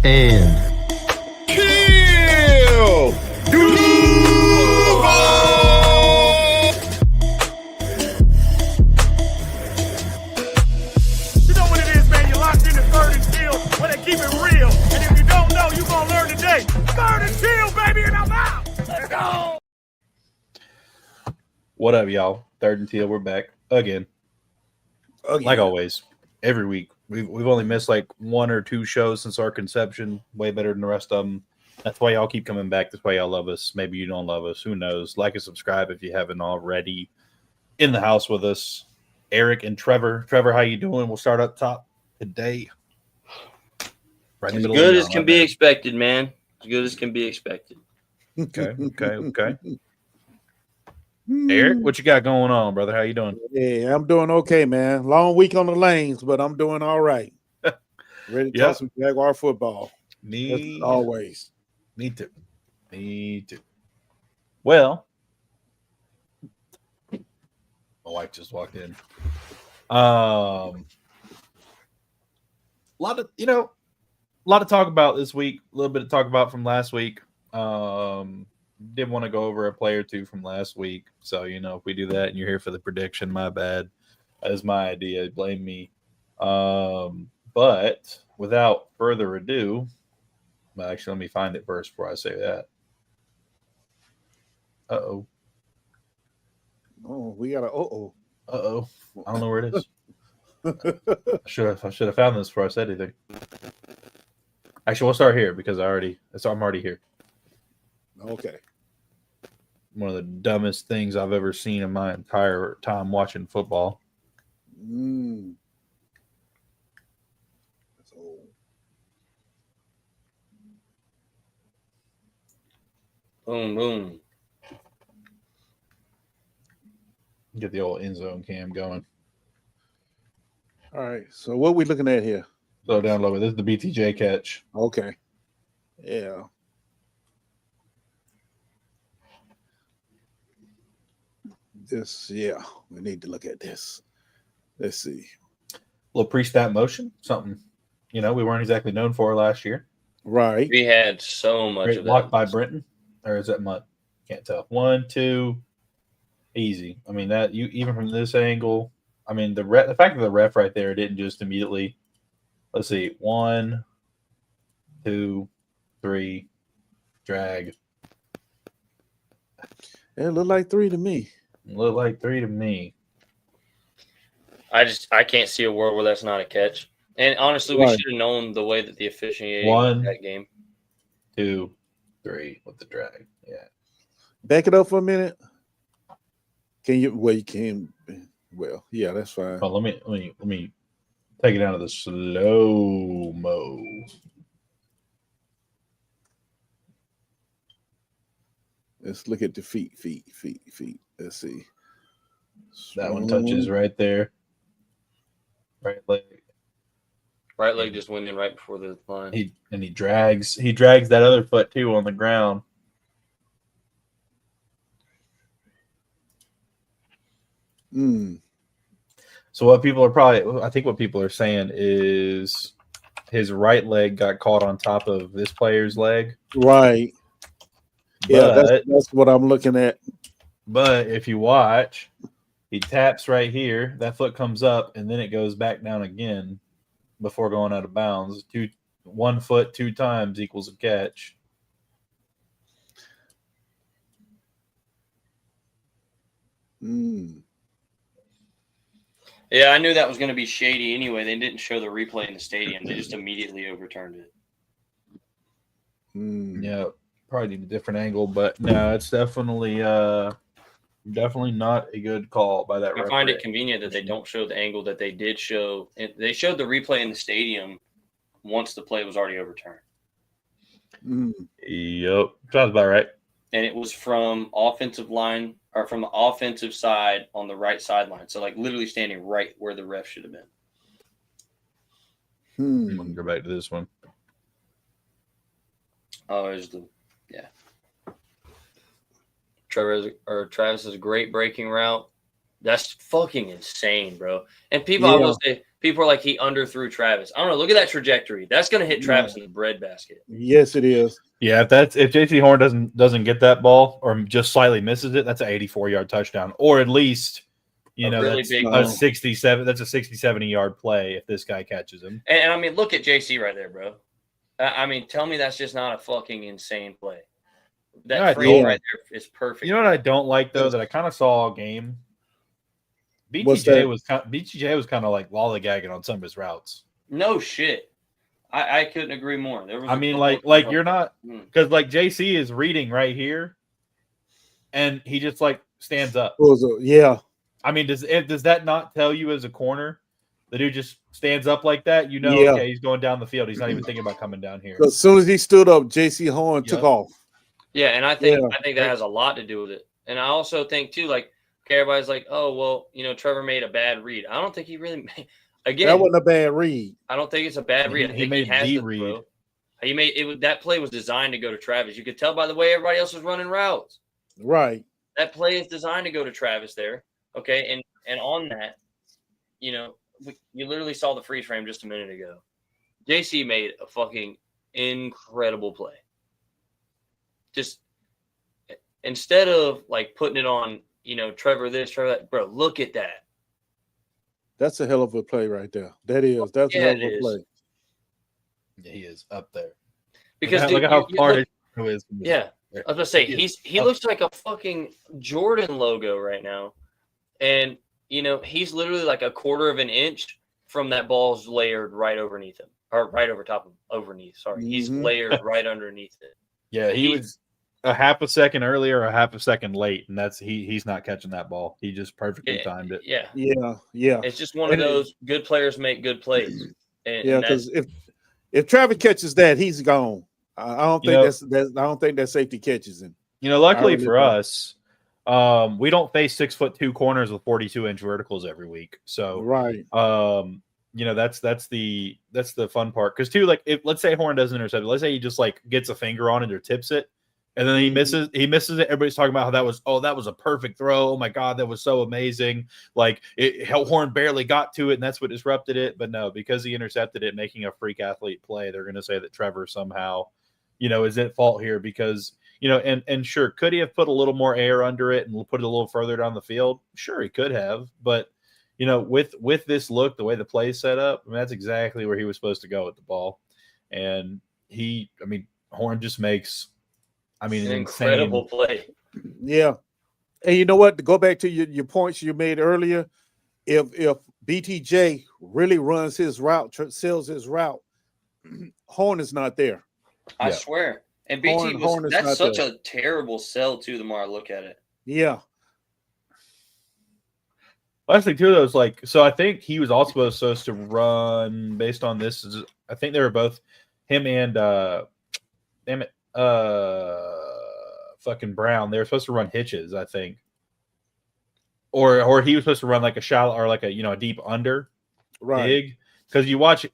And Teal! You know what it is, man. You're locked in the Third and Teal where they keep it real. And if you don't know, you're going to learn today. Third and Teal, baby, and I'm out. Let's go. What up, y'all? Third and Teal, we're back again. Like always, every week. We've only missed like one or two shows since our conception. Way better than the rest of them. That's why y'all keep coming back. That's why y'all love us. Maybe you don't love us. Who knows? Like and subscribe if you haven't already. In the house with us, Eric and Trevor. Trevor, how you doing? We'll start up top today. Right in the middle. As good as can be expected, man. As good as can be expected. Okay. Eric, what you got going on, brother? How you doing? Yeah, I'm doing okay, man. Long week on the lanes, but I'm doing all right. Ready to talk some Jaguar football. Me as always. Me too. Well, my wife just walked in. A lot to talk about this week. A little bit to talk about from last week. Did want to go over a play or two from last week. So, if we do that and you're here for the prediction, my bad. That is my idea. Blame me. But without further ado, actually, let me find it first before I say that. Uh-oh. Oh, we got a uh-oh. Uh-oh. I don't know where it is. I should have found this before I said anything. Actually, we'll start here because I'm already here. Okay. One of the dumbest things I've ever seen in my entire time watching football. That's old. Boom, boom. Get the old end zone cam going. All right. So what are we looking at here? Slow down a little bit. This is the BTJ catch. Okay. Yeah. We need to look at this. Let's see. A little pre-snap motion, something, we weren't exactly known for last year. Right. We had so much Great of block that. by Brenton, or is that Mutt? Can't tell. 1, 2, easy. I mean, that you even from this angle. I mean, the fact that the ref right there didn't just immediately. Let's see, 1, 2, 3, drag. It looked like 3 to me. Looked like 3 to me. I can't see a world where that's not a catch. And honestly, we should have known the way that the officiating that game. 2, 3 with the drag. Yeah. Back it up for a minute. Can you? Well, you can. Well, yeah, that's fine. Oh, let me take it down to the slow mo. Let's look at the feet. Let's see. That one touches right there. Right leg. Right leg just went in right before the line. He drags that other foot too on the ground. So what people are saying is his right leg got caught on top of this player's leg. Right. Yeah, that's what I'm looking at. But if you watch, he taps right here, that foot comes up, and then it goes back down again before going out of bounds. 1 foot 2 times equals a catch. Yeah, I knew that was going to be shady anyway. They didn't show the replay in the stadium. They just immediately overturned it. Yeah, probably need a different angle, but no, it's definitely not a good call by that referee. I find it convenient that they don't show the angle that they did show. They showed the replay in the stadium once the play was already overturned. Yep, sounds about right. And it was from offensive line or from the offensive side on the right sideline. So, like, literally standing right where the ref should have been. I'm going to go back to this one. Oh, there's Travis is a great breaking route. That's fucking insane, bro. And people, I will say, people are like, he underthrew Travis. I don't know. Look at that trajectory. That's going to hit Travis in the breadbasket. Yes, it is. Yeah, if JC Horn doesn't get that ball or just slightly misses it, that's an 84-yard touchdown, or at least really that's big a 67. That's a 60-70-yard play if this guy catches him. And I mean, look at JC right there, bro. I mean, tell me that's just not a fucking insane play. That frame right there is perfect. You know what I don't like though, that I kind of saw all game. BTJ was kind of like lollygagging on some of his routes. No shit. I couldn't agree more. I mean, like you're not, because like JC is reading right here, and he just like stands up. Yeah. I mean, does that not tell you as a corner, the dude just stands up like that? Okay, he's going down the field. He's not even thinking about coming down here. As soon as he stood up, JC Horn took off. Yeah, and I think that has a lot to do with it. And I also think too, like, everybody's like, oh well, Trevor made a bad read. I don't think he really made. Again, that wasn't a bad read. I don't think it's a bad read. I think he has the read. He made it. That play was designed to go to Travis. You could tell by the way everybody else was running routes. Right. That play is designed to go to Travis there. Okay, and on that, you literally saw the freeze frame just a minute ago. JC made a fucking incredible play. Just instead of like putting it on, Trevor this, Trevor that, bro, look at that. That's a hell of a play right there. That's a hell of a play. Yeah, he is up there. Because look at how far it is. Yeah, I was gonna say he looks like a fucking Jordan logo right now, and he's literally like a quarter of an inch from that ball's layered right underneath him, or right over top of overneath. Sorry, he's layered right underneath it. Yeah, he was a half a second earlier, a half a second late, and that's he's not catching that ball. He just perfectly timed it. Yeah. It's just one of those good players make good plays. Because if Trevor catches that, he's gone. I don't think that safety catches him. Luckily for us, we don't face 6'2" corners with 42-inch verticals every week. So that's the fun part. Because too, like, if let's say Horn doesn't intercept it, let's say he just like gets a finger on it or tips it, and then he misses it. Everybody's talking about how that was a perfect throw. Oh my God, that was so amazing. Like Horn barely got to it, and that's what disrupted it. But no, because he intercepted it, making a freak athlete play, they're going to say that Trevor somehow, is at fault here because, and sure, could he have put a little more air under it and put it a little further down the field? Sure, he could have. But, with this look, the way the play's set up, that's exactly where he was supposed to go with the ball. And Horn just makes, an incredible play. Yeah. And you know what? To go back to your points you made earlier, if BTJ really runs his route, sells his route, Horn is not there. I swear. And BT that's such a terrible sell too, the more I look at it. Yeah. Last thing too, though, is like, so I think he was also supposed to run based on this. I think they were both him and fucking Brown. They were supposed to run hitches, I think. Or he was supposed to run like a shallow or like a deep under dig. Because you watch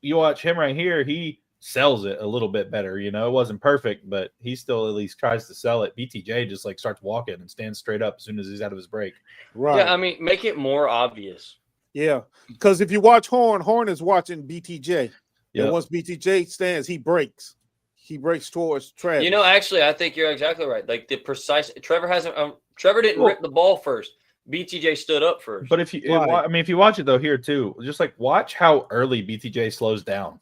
him right here, he sells it a little bit better. It wasn't perfect, but he still at least tries to sell it. BTJ just like starts walking and stands straight up as soon as he's out of his break. Right. Yeah, make it more obvious. Yeah, because if you watch Horn is watching BTJ. Yeah. And once BTJ stands, he breaks. He breaks towards Travis. Actually, I think you're exactly right. Like the precise Trevor didn't rip the ball first. BTJ stood up first. But if you watch it though here too, just like watch how early BTJ slows down.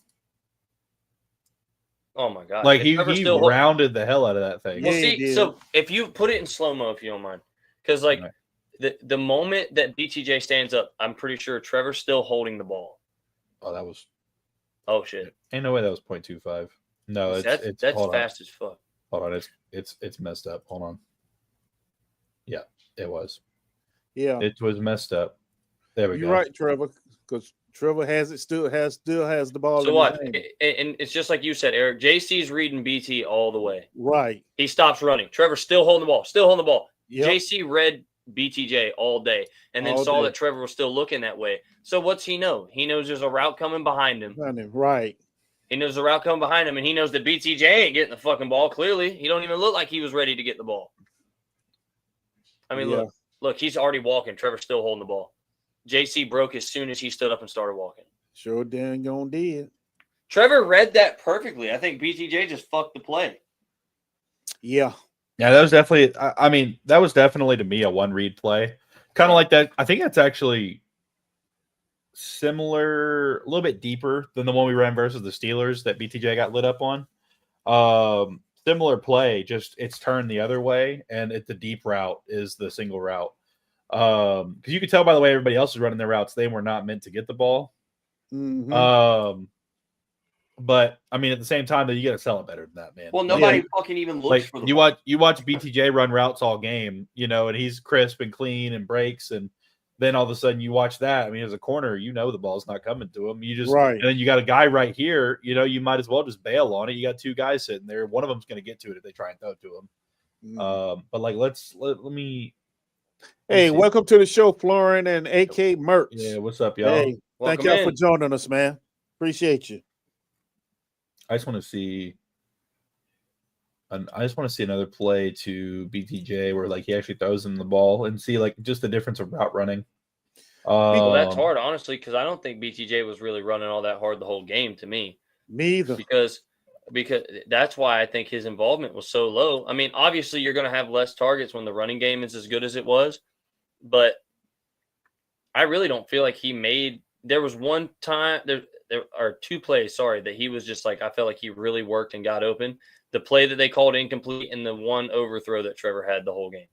Oh my God! Like he rounded the hell out of that thing. Well, so if you put it in slow mo, if you don't mind, because like the moment that BTJ stands up, I'm pretty sure Trevor's still holding the ball. Oh shit! Ain't no way that was 0.25. No, that's fast as fuck. Hold on, it's messed up. Hold on. Yeah, it was. Yeah, it was messed up. There we go. You're right, Trevor, because Trevor still has the ball. So what? And it's just like you said, Eric. JC's reading BT all the way. Right. He stops running. Trevor's still holding the ball. Yep. JC read BTJ all day, and then saw that Trevor was still looking that way. So what's he know? He knows there's a route coming behind him. Right. He knows the route coming behind him, and he knows that BTJ ain't getting the fucking ball. Clearly, he don't even look like he was ready to get the ball. Look, he's already walking. Trevor's still holding the ball. JC broke as soon as he stood up and started walking. Sure dang gonna did. Trevor read that perfectly. I think BTJ just fucked the play. Yeah. Yeah, that was definitely. I mean, that was definitely to me a one read play, kind of like that. I think that's actually similar, a little bit deeper than the one we ran versus the Steelers that BTJ got lit up on. Similar play, just it's turned the other way, and the deep route is the single route. Because you could tell by the way everybody else is running their routes, they were not meant to get the ball. Mm-hmm. But I mean, at the same time, though, you got to sell it better than that, man. Well, nobody fucking even looks like for the you ball. watch BTJ run routes all game, you know, and he's crisp and clean and breaks, and then all of a sudden you watch that. I mean, as a corner, you know the ball's not coming to him. You just Right. and then you got a guy right here, you know, you might as well just bail on it. You got two guys sitting there. One of them's going to get to it if they try and throw it to him. But like, let me. Hey, welcome to the show, Florin and AK Mertz. Yeah, what's up, y'all? Hey, thank y'all for joining us, man. Appreciate you. I just want to see. I just want to see another play to BTJ where like he actually throws him the ball and see like just the difference of route running. Well, that's hard, honestly, because I don't think BTJ was really running all that hard the whole game to me. Me either. Because that's why I think his involvement was so low. I mean, obviously you're going to have less targets when the running game is as good as it was, but I really don't feel like he made. There was one time there are two plays, that he was just like, I felt like he really worked and got open. The play that they called incomplete and the one overthrow that Trevor had the whole game.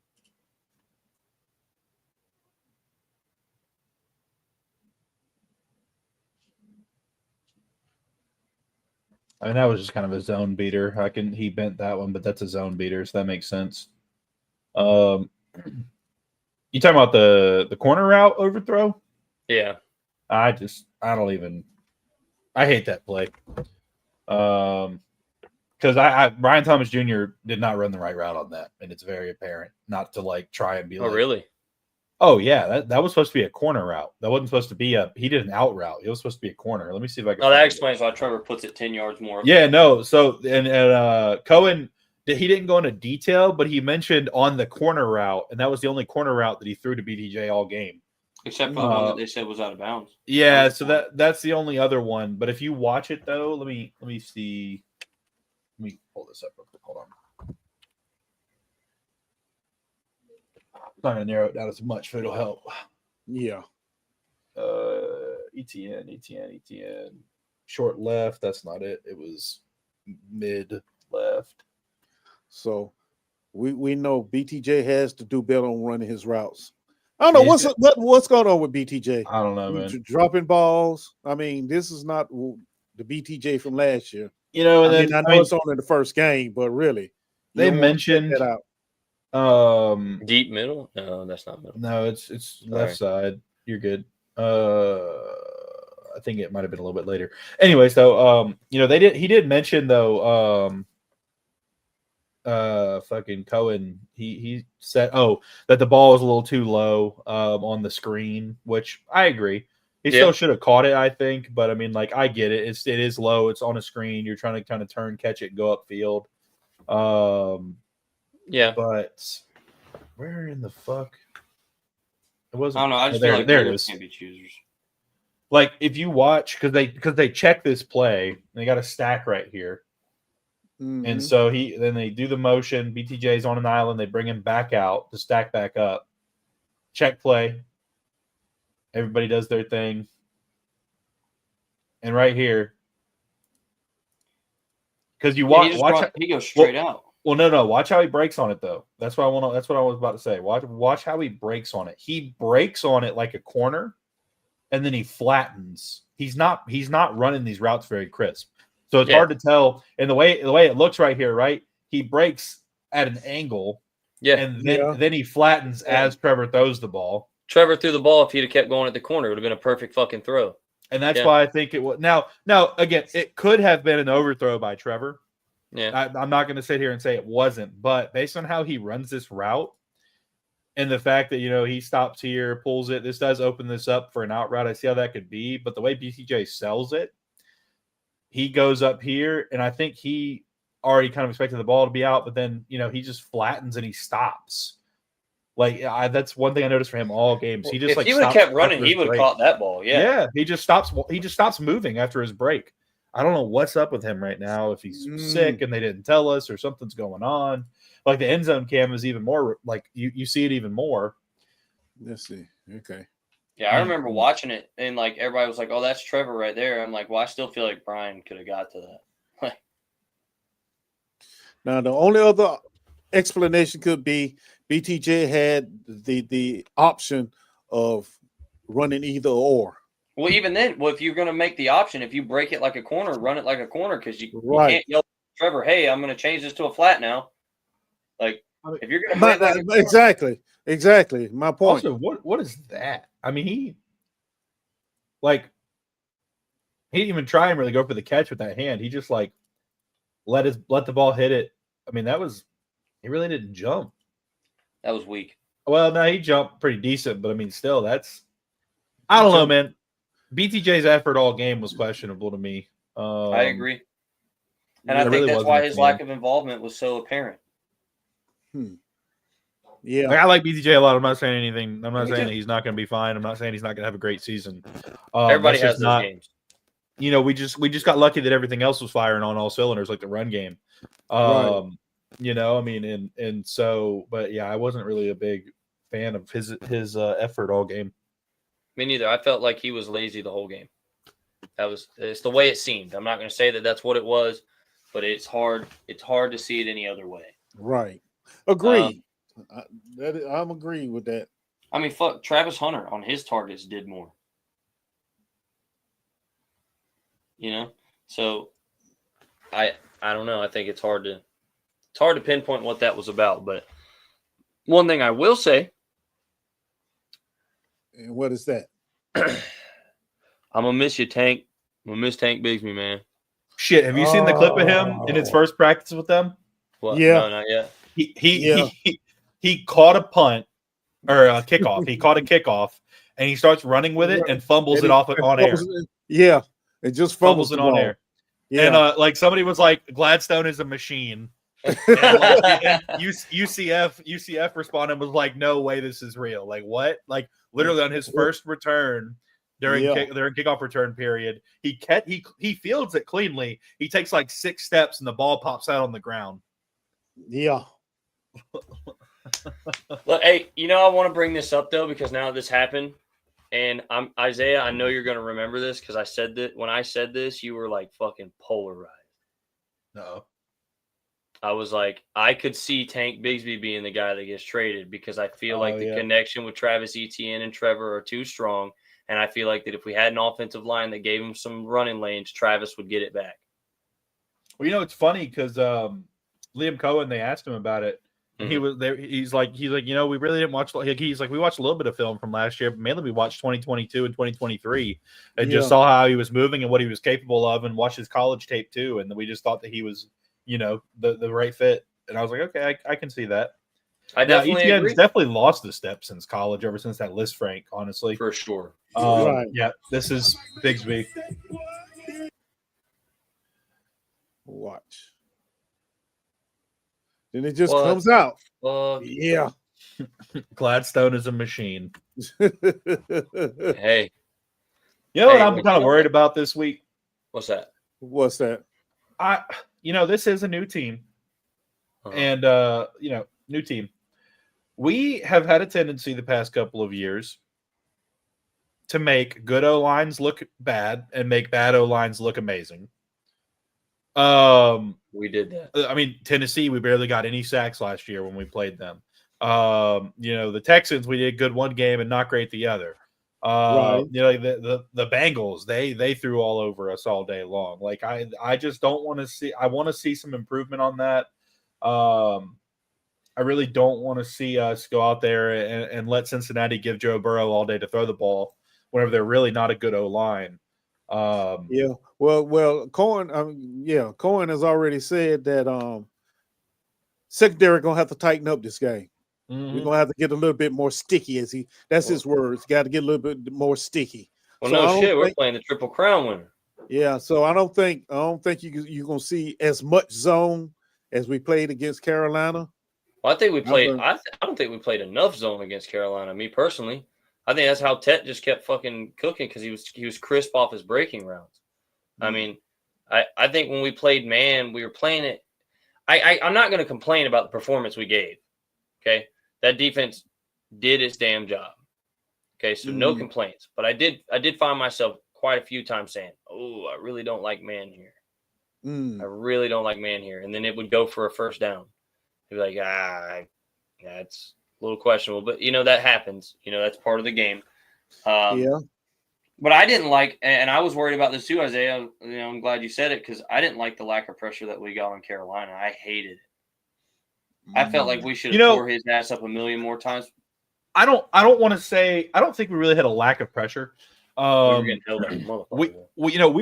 I mean, that was just kind of a zone beater. He bent that one, but that's a zone beater, so that makes sense. You talking about the corner route overthrow? Yeah. I hate that play. Because Brian Thomas Jr. did not run the right route on that, and it's very apparent not to like try and be like. Oh, really? Oh yeah, that was supposed to be a corner route. That wasn't supposed to be he did an out route. It was supposed to be a corner. Let me see if I can. Oh, that explains why Trevor puts it 10 yards more. Yeah, no. So and Cohen, he didn't go into detail, but he mentioned on the corner route, and that was the only corner route that he threw to BTJ all game. Except for the one that they said was out of bounds. Yeah, so that's the only other one. But if you watch it though, let me see. Let me pull this up real quick. Hold on. I'm not gonna narrow it down as much, but it'll help. Yeah. ETN. Short left. That's not it. It was mid left. So we know BTJ has to do better on running his routes. I don't know what's going on with BTJ. I don't know, man. Dropping balls. I mean, this is not the BTJ from last year. You know, and I know it's only the first game, but really, they mentioned that out. Deep middle. No, that's not middle. No, it's left side. You're good. I think it might have been a little bit later. Anyway, so you know, he did mention though fucking Cohen, he said that the ball was a little too low on the screen, which I agree. He still should have caught it, I think, but I mean, like, I get it. It is low, it's on a screen, you're trying to kind of turn, catch it, go upfield. But where in the fuck? It wasn't. I don't know. I just feel like there it is. Can't be choosers. Like, if you watch, because they check this play, they got a stack right here. Mm-hmm. And so then they do the motion. BTJ's on an island. They bring him back out to stack back up. Check play. Everybody does their thing. And right here, because you watch he goes straight out. Well, no. Watch how he breaks on it, though. That's what I want. That's what I was about to say. Watch how he breaks on it. He breaks on it like a corner, and then he flattens. He's not running these routes very crisp. So it's hard to tell. And the way it looks right here, right? He breaks at an angle, and then he flattens as Trevor throws the ball. Trevor threw the ball. If he'd have kept going at the corner, it would have been a perfect fucking throw. And that's why I think it was. Now, again, it could have been an overthrow by Trevor. Yeah, I'm not going to sit here and say it wasn't, but based on how he runs this route and the fact that, you know, he stops here, pulls it, this does open this up for an out route. I see how that could be, but the way BTJ sells it, he goes up here, and I think he already kind of expected the ball to be out, but then, you know, he just flattens and he stops. Like that's one thing I noticed for him all games. He just if like he would have stops kept running, after he his would have break. caught that ball. Yeah. Yeah, he just stops moving after his break. I don't know what's up with him right now. If he's sick and they didn't tell us, or something's going on. Like the end zone cam is even more like you see it even more. Let's see. Okay. Yeah, I remember watching it, and like everybody was like, "Oh, that's Trevor right there." I'm like, "Well, I still feel like Brian could have got to that." Now the only other explanation could be BTJ had the option of running either or. Well, even then, if you're going to make the option, if you break it like a corner, run it like a corner, because you can't yell, Trevor, hey, I'm going to change this to a flat now. Like, if you're going to break like exactly. My point. Also, what is that? I mean, he didn't even try and really go for the catch with that hand. He just like let the ball hit it. I mean, he really didn't jump. That was weak. Well, no, he jumped pretty decent, but I mean, still, I don't know, man. BTJ's effort all game was questionable to me. I agree. And I think that's why his lack of involvement was so apparent. Yeah. Like, I like BTJ a lot. I'm not saying anything. I'm not saying that he's not going to be fine. I'm not saying he's not going to have a great season. Everybody has those games. You know, we just got lucky that everything else was firing on all cylinders, like the run game. Right. You know, I mean, and so, but yeah, I wasn't really a big fan of his effort all game. Me neither. I felt like he was lazy the whole game. It's the way it seemed. I'm not going to say that that's what it was, but it's hard. It's hard to see it any other way. Right. Agreed. I'm agreeing with that. I mean, fuck, Travis Hunter on his targets did more. You know, so I don't know. I think it's hard to pinpoint what that was about. But one thing I will say. And what is that? I'm gonna miss you, Tank. I'm gonna miss Tank Bigsby, man. Shit, have you seen the clip of him in his first practice with them? What? Yeah. No, not yet. He caught a punt or a kickoff. He caught a kickoff and he starts running with it and fumbles it off on air. Yeah, it just fumbles it on air. Yeah. And like somebody was like, Gladstone is a machine. And UCF responded was like, no way, this is real. Like what? Like literally on his first return during kickoff return period, he fields it cleanly. He takes like 6 steps and the ball pops out on the ground. Yeah. Look, hey, I want to bring this up though because now this happened, and I'm Isaiah. I know you're going to remember this because I said that when I said this, you were like fucking polarized. No. I was like, I could see Tank Bigsby being the guy that gets traded because I feel like the connection with Travis Etienne and Trevor are too strong, and I feel like that if we had an offensive line that gave him some running lanes, Travis would get it back. Well, it's funny because Liam Cohen, they asked him about it. And he was there. He's like, we really didn't watch. He's like, we watched a little bit of film from last year, but mainly we watched 2022 and 2023, and just saw how he was moving and what he was capable of, and watched his college tape too. And we just thought that he was, the right fit. And I was like, okay, I can see that. I definitely agree. He's definitely lost the step since college, ever since that Liz Frank, honestly, for sure. Right. Yeah, this is Bigsby. Watch. Then it just comes out. Yeah. Gladstone is a machine. Hey. You know what I'm kind of worried about this week? What's that? What's that? This is a new team. And, new team. We have had a tendency the past couple of years to make good O-lines look bad and make bad O-lines look amazing. We did that. I mean, Tennessee, we barely got any sacks last year when we played them. The Texans, we did good one game and not great the other. Right. The Bengals, they threw all over us all day long. Like I just don't want to see. I want to see some improvement on that. I really don't want to see us go out there and let Cincinnati give Joe Burrow all day to throw the ball whenever they're really not a good O-line. Well, Cohen, Cohen has already said that secondary gonna have to tighten up this game. Mm-hmm. We're gonna have to get a little bit more sticky, that's his words. Got to get a little bit more sticky. Well, we're playing the Triple Crown winner. Yeah, so I don't think you're gonna see as much zone as we played against Carolina. Well, I think we played. I don't think we played enough zone against Carolina. Me personally, I think that's how Tet just kept fucking cooking because he was crisp off his breaking rounds. I mean, I think when we played man, we were playing it. I'm not going to complain about the performance we gave. Okay, that defense did its damn job. Okay, so no complaints. But I did find myself quite a few times saying, "Oh, I really don't like man here. I really don't like man here," and then it would go for a first down. Be like, that's a little questionable, but that happens. That's part of the game. But I didn't like, and I was worried about this too, Isaiah. I'm glad you said it because I didn't like the lack of pressure that we got on Carolina. I hated it. I felt like we should have tore his ass up a million more times. I don't want to say I don't think we really had a lack of pressure. We were getting held up, we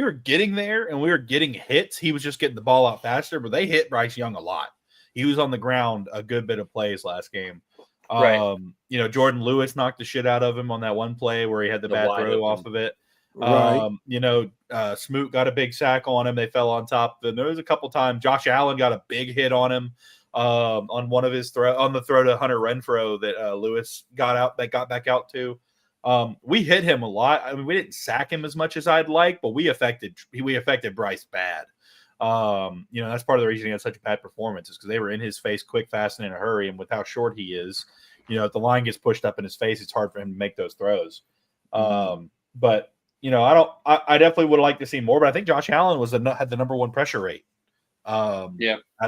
were getting there and we were getting hits. He was just getting the ball out faster, but they hit Bryce Young a lot. He was on the ground a good bit of plays last game. Right. Jordan Lewis knocked the shit out of him on that one play where he had the bad throw off of it. Right. Smoot got a big sack on him. They fell on top. Then there was a couple times Josh Allen got a big hit on him on one of his on the throw to Hunter Renfrow that Lewis got back out to. We hit him a lot. I mean, we didn't sack him as much as I'd like, but we affected Bryce bad. That's part of the reason he had such a bad performance is because they were in his face quick, fast, and in a hurry. And with how short he is, if the line gets pushed up in his face, it's hard for him to make those throws. But I definitely would like to see more. But I think Josh Allen had the number one pressure rate. Out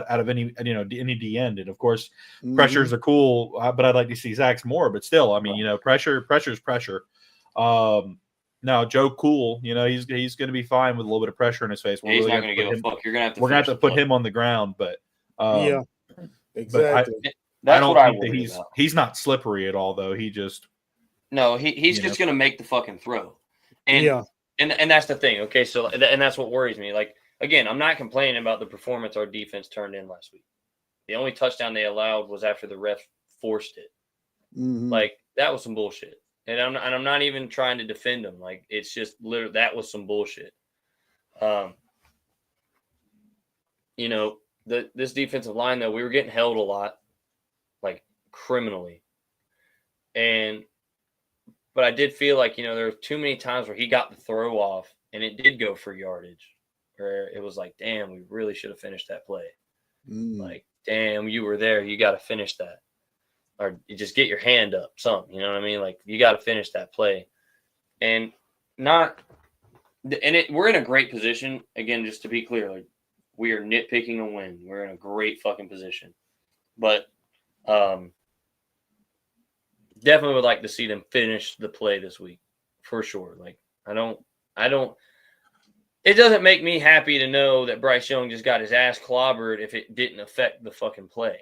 of any D end, and of course, pressures are cool. But I'd like to see Zach's more. But still, I mean, pressure's pressure. Now, Joe Cool, he's going to be fine with a little bit of pressure in his face. He's not going to give a fuck. You're going to have to. We're going to have to put him on the ground, but exactly. I don't think that he's not slippery at all, though. He's just just going to make the fucking throw, and that's the thing. Okay, so and that's what worries me. Like again, I'm not complaining about the performance our defense turned in last week. The only touchdown they allowed was after the ref forced it. Like that was some bullshit. And I'm not even trying to defend them. Like it's just literally that was some bullshit. This defensive line though, we were getting held a lot, like criminally. But I did feel like there were too many times where he got the throw off and it did go for yardage, where it was like, damn, we really should have finished that play. Like, damn, you were there, you got to finish that. Or you just get your hand up, something, you know what I mean? Like you got to finish that play, we're in a great position. Again, just to be clear, like we are nitpicking a win. We're in a great fucking position, but definitely would like to see them finish the play this week for sure. Like I don't. It doesn't make me happy to know that Bryce Young just got his ass clobbered if it didn't affect the fucking play.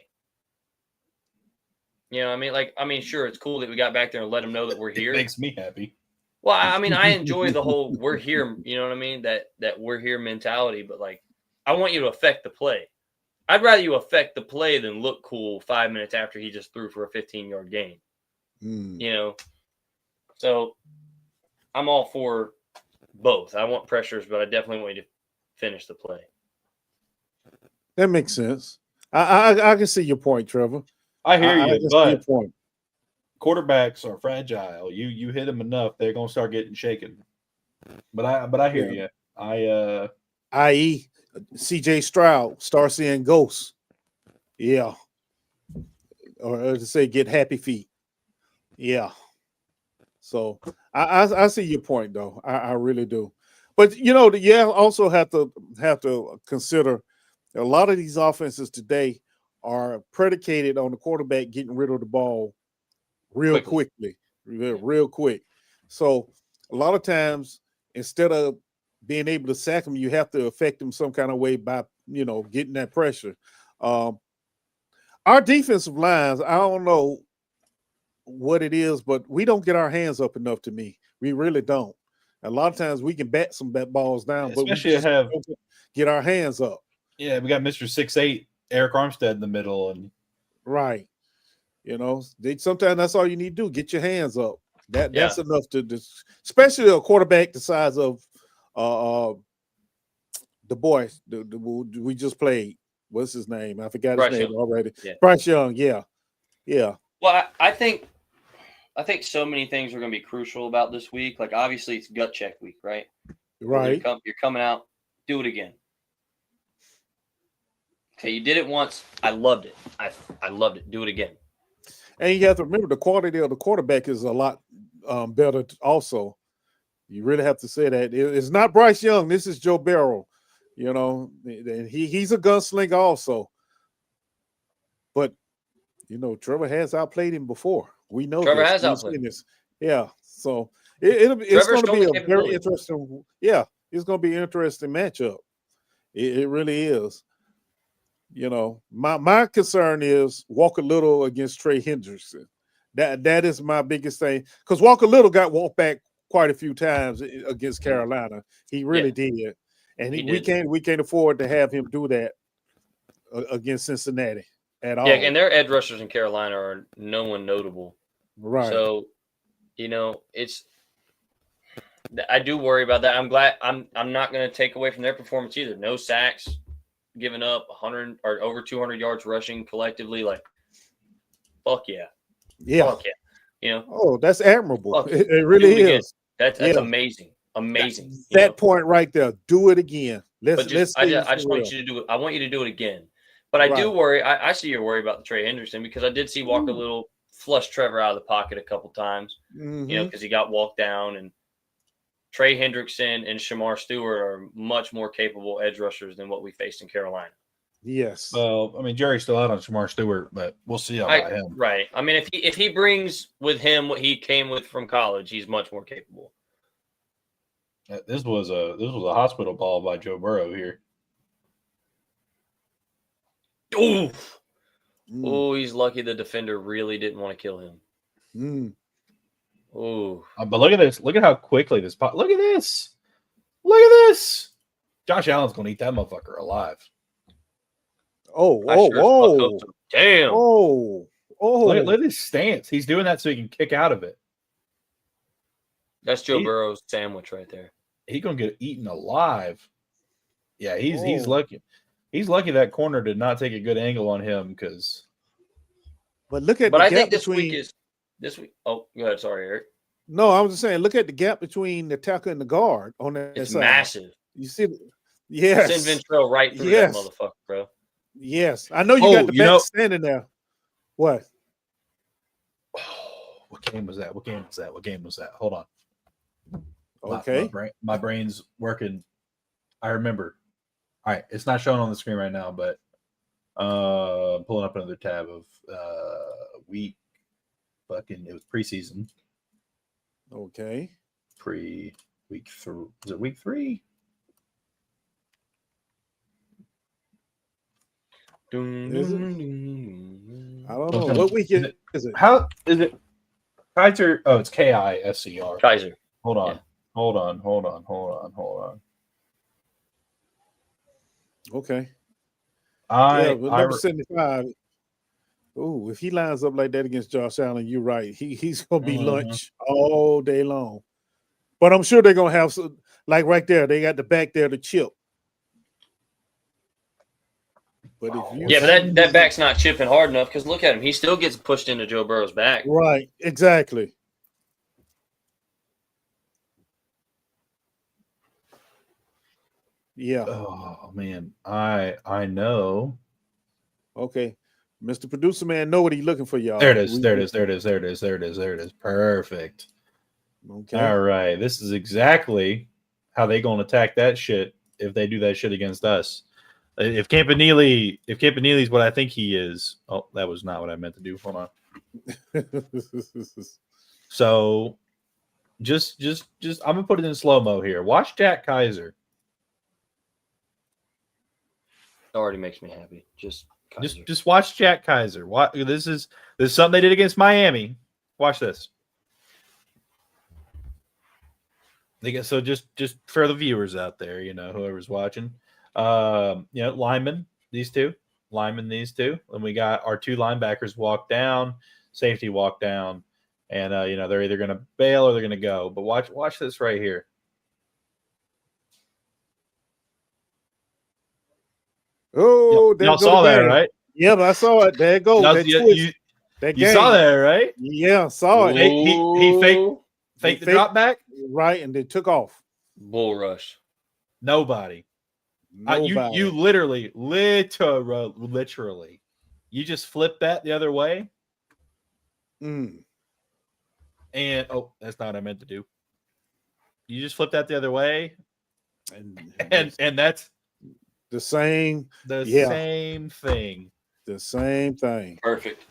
You know what I mean? Like, sure, it's cool that we got back there and let them know that we're here. It makes me happy. Well, I enjoy the whole we're here, you know what I mean? That we're here mentality, but like, I want you to affect the play. I'd rather you affect the play than look cool 5 minutes after he just threw for a 15-yard gain. So I'm all for both. I want pressures, but I definitely want you to finish the play. That makes sense. I can see your point, Trevor. I hear you, but quarterbacks are fragile. You hit them enough, they're gonna start getting shaken. But I hear you. I.e. CJ Stroud start seeing ghosts. Yeah. Or to say get happy feet. Yeah. So I see your point though. I really do. But also have to consider a lot of these offenses today are predicated on the quarterback getting rid of the ball real quickly. So a lot of times, instead of being able to sack him, you have to affect him some kind of way by, getting that pressure. Our defensive lines, I don't know what it is, but we don't get our hands up enough to me. We really don't. A lot of times we can bat some balls down, but especially we just don't get our hands up. Yeah, we got Mr. 6'8", Eric Armstead in the middle, and right, sometimes that's all you need to do. Get your hands up. That's enough to, especially a quarterback the size of the boy we just played. what's his name? I forgot Bryce his name Young. already. Yeah. Bryce Young. Yeah. Well, I think so many things are going to be crucial about this week. Like, obviously, it's gut check week, right? Right. You're coming out. Do it again. Okay, you did it once. I loved it. I loved it. Do it again. And you have to remember the quality of the quarterback is a lot better. Also, you really have to say that it's not Bryce Young. This is Joe Burrow. You know, and he's a gunslinger also. But you know, Trevor has outplayed him before. We know Trevor this. has We've outplayed seen him. this. Yeah. So it's Trevor's going to be shown the a very capability. interesting. Yeah, it's going to be an interesting matchup. It really is. You know, my concern is Walker Little against Trey Hendrickson. That is my biggest thing, because Walker Little got walked back quite a few times against Carolina. He really did, and we can't afford to have him do that against Cincinnati at all. Yeah, and their edge rushers in Carolina are no one notable. Right. So, you know, I do worry about that. I'm glad I'm not going to take away from their performance either. No sacks, giving up 100 or over 200 yards rushing collectively. Like, fuck yeah. Fuck yeah. You know? Oh, that's admirable. It really is. That's amazing. Amazing. That point right there. Do it again. I just want you to do it. I want you to do it again. But I do worry. I see your worry about the Trey Hendrickson, because I did see Walker Little flush Trevor out of the pocket a couple times, you know, because he got walked down. And Trey Hendrickson and Shamar Stewart are much more capable edge rushers than what we faced in Carolina. Yes. Well, I mean, Jerry's still out on Shamar Stewart, but we'll see about him. Right. I mean, if he brings with him what he came with from college, he's much more capable. This was a hospital ball by Joe Burrow here. Oh, he's lucky the defender really didn't want to kill him. Oh, but look at this! Look at how quickly this. Look at this! Look at this! Josh Allen's gonna eat that motherfucker alive. Whoa! Damn! Oh! Look at his stance. He's doing that so he can kick out of it. That's Joe Burrow's sandwich right there. He's gonna get eaten alive. Yeah, he's lucky. He's lucky that corner did not take a good angle on him, because. But look at. But I think this week. Oh, go ahead. Sorry, Eric. No, I was just saying. Look at the gap between the tackle and the guard on that It's side. massive. You see? Yes. Send Ventrell right through that motherfucker, bro. Yes, I know you got the back standing there. What? Oh, what game was that? Hold on. Okay. My brain's working. I remember. All right, it's not showing on the screen right now, but pulling up another tab of it was preseason. Okay. Week 3. Was it week 3? Is it? I don't know. What week is it? How is it? Kaiser. Oh, it's KISCR. Kaiser. Hold on. Yeah. Hold on. Okay. Number 75. Oh, if he lines up like that against Josh Allen, you're right. He's gonna be lunch all day long. But I'm sure they're gonna have some, like right there. They got the back there to chip. But but that back's not chipping hard enough, because look at him. He still gets pushed into Joe Burrow's back. Right. Exactly. Yeah. Oh man, I know. Okay, Mr. Producer Man, know what he's looking for, y'all. There it is. Perfect. Okay. All right. This is exactly how they gonna attack that shit if they do that shit against us. If Campanella's what I think he is. Oh, that was not what I meant to do. Hold on. So just I'm gonna put it in slow-mo here. Watch Jack Kaiser. It already makes me happy. Just watch Jack Kaiser. This is something they did against Miami. Watch this. So just for the viewers out there, whoever's watching, linemen, these two, and we got our 2 linebackers walk down, safety walk down, and they're either going to bail or they're going to go. But watch this right here. Oh, there y'all go saw the that, game. right? Yeah, I saw it. There it goes. Y'all- That you, twist. you, That you game. saw that, right? Yeah, saw it. He faked the drop back. Right, and they took off. Bull rush. Nobody. Nobody. You literally, you just flip that the other way. Mm. And that's not what I meant to do. You just flip that the other way, and that's the same. Same thing. The same thing. Perfect.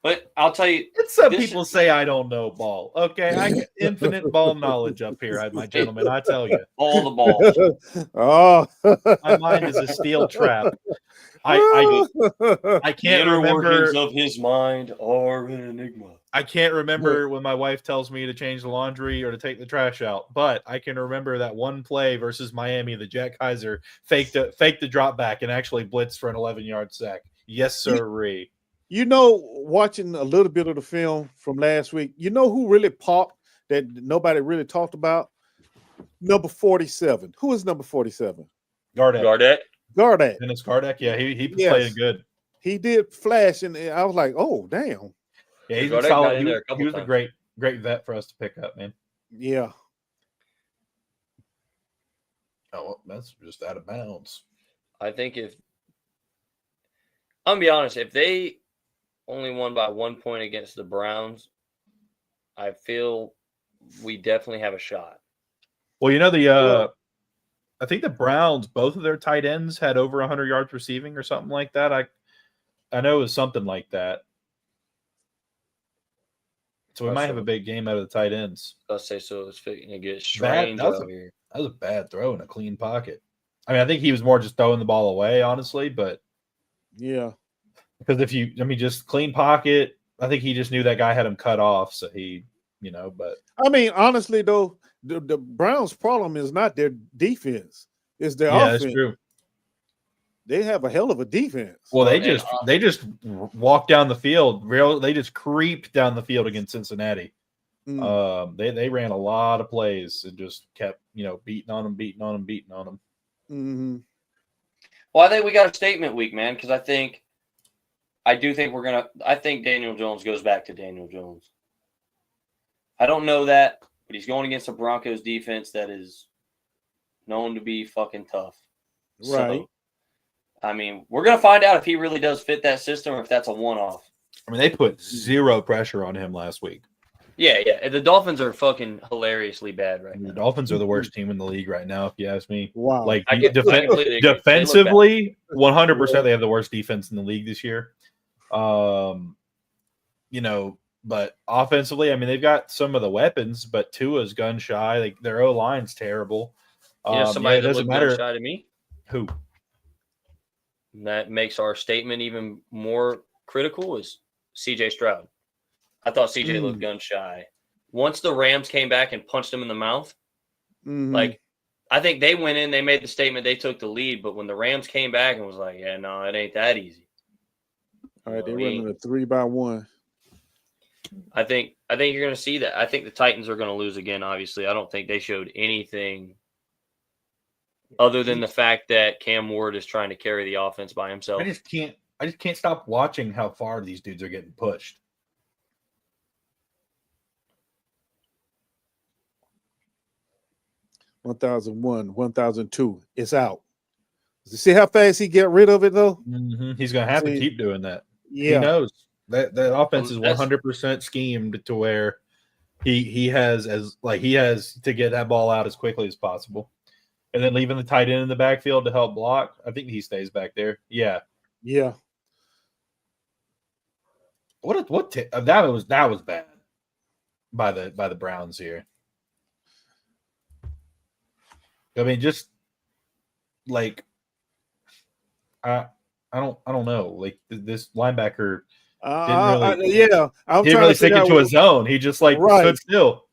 But I'll tell you, Some people say I don't know ball. Okay, I get infinite ball knowledge up here, my gentlemen. I tell you, all the balls. Oh, my mind is a steel trap. I can't remember. Of his mind are an enigma. I can't remember when my wife tells me to change the laundry or to take the trash out, but I can remember that one play versus Miami. The Jack Kaiser faked the drop back and actually blitzed for an 11-yard sack. Yes, sirree. You know, watching a little bit of the film from last week, you know who really popped that nobody really talked about? Number 47. Who is number 47? Gardeck. Dennis Gardeck. Yeah, he played good. He did flash, and I was like, oh, damn. Yeah, he's solid. He was a great vet for us to pick up, man. Yeah. Oh, well, that's just out of bounds. I think I'm gonna be honest, if they only won by 1 point against the Browns, I feel we definitely have a shot. Well, you know, I think the Browns, both of their tight ends had over 100 yards receiving or something like that. I know it was something like that. So we might have a big game out of the tight ends. I'll say so. It's fitting to get strange out here. That was a bad throw in a clean pocket. I mean, I think he was more just throwing the ball away, honestly, but yeah. Because just clean pocket, I think he just knew that guy had him cut off, so but I mean, honestly though, the Browns' problem is not their defense; it's their offense. That's true. They have a hell of a defense. Well, they just walked down the field. They just creeped down the field against Cincinnati. They ran a lot of plays and just kept beating on them. Mm-hmm. Well, I think we got a statement week, man, because I think Daniel Jones goes back to Daniel Jones. I don't know that, but he's going against a Broncos defense that is known to be fucking tough. Right. So, I mean, we're going to find out if he really does fit that system or if that's a one-off. I mean, they put zero pressure on him last week. Yeah. The Dolphins are fucking hilariously bad right now. The Dolphins are the worst team in the league right now, if you ask me. Wow. Like, defensively, 100% they have the worst defense in the league this year. But offensively, I mean, they've got some of the weapons, but Tua's gun shy. Like, their O-line's terrible. Somebody that looked gun shy to me? Who? That makes our statement even more critical is CJ Stroud. I thought CJ looked gun shy. Once the Rams came back and punched him in the mouth, like, I think they went in, they made the statement, they took the lead, but when the Rams came back and was like, yeah, no, it ain't that easy. All right, they running a 3-by-1. I think you're going to see that. I think the Titans are going to lose again, obviously. I don't think they showed anything other than the fact that Cam Ward is trying to carry the offense by himself. I just can't stop watching how far these dudes are getting pushed. $1,001, $1,002. It's out. See how fast he get rid of it though? Mm-hmm. He's gonna have to keep doing that. Yeah, he knows that offense is 100% schemed to where he has to get that ball out as quickly as possible, and then leaving the tight end in the backfield to help block. I think he stays back there. Yeah. That was bad by the Browns here. I mean, just like I don't know. Like this linebacker didn't really stick into a zone. He just stood still.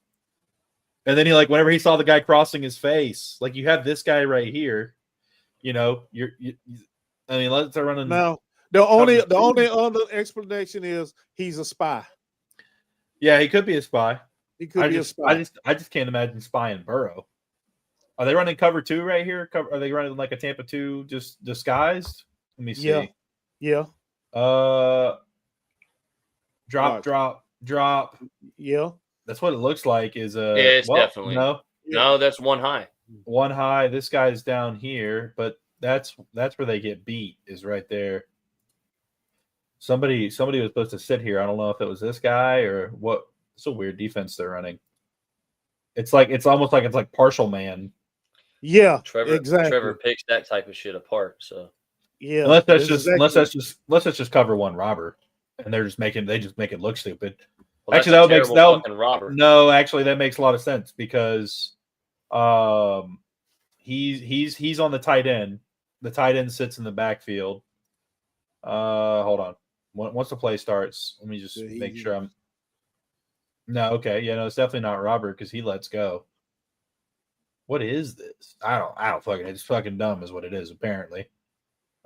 And then he whenever he saw the guy crossing his face, like you have this guy right here, let's run now. The only other explanation is he's a spy. Yeah, he could be a spy. He could be a spy. I just can't imagine spying Burrow. Are they running cover 2 right here? Are they running like a Tampa 2 just disguised? Let me see. Yeah. Drop. Yeah. That's what it looks like. Is it's definitely no. That's one high. One high. This guy's down here, but that's where they get beat. Is right there. Somebody was supposed to sit here. I don't know if it was this guy or what. It's a weird defense they're running. It's almost like it's like partial man. Yeah, Trevor. exactly. Trevor picks that type of shit apart. So yeah, unless that's just cover one robber, and they just make it look stupid. Well, actually, that makes a lot of sense because he's on the tight end. The tight end sits in the backfield. Hold on. Once the play starts, let me just make sure I'm. No, okay, no, it's definitely not Robert because he lets go. What is this? I don't fucking. It's fucking dumb, is what it is apparently.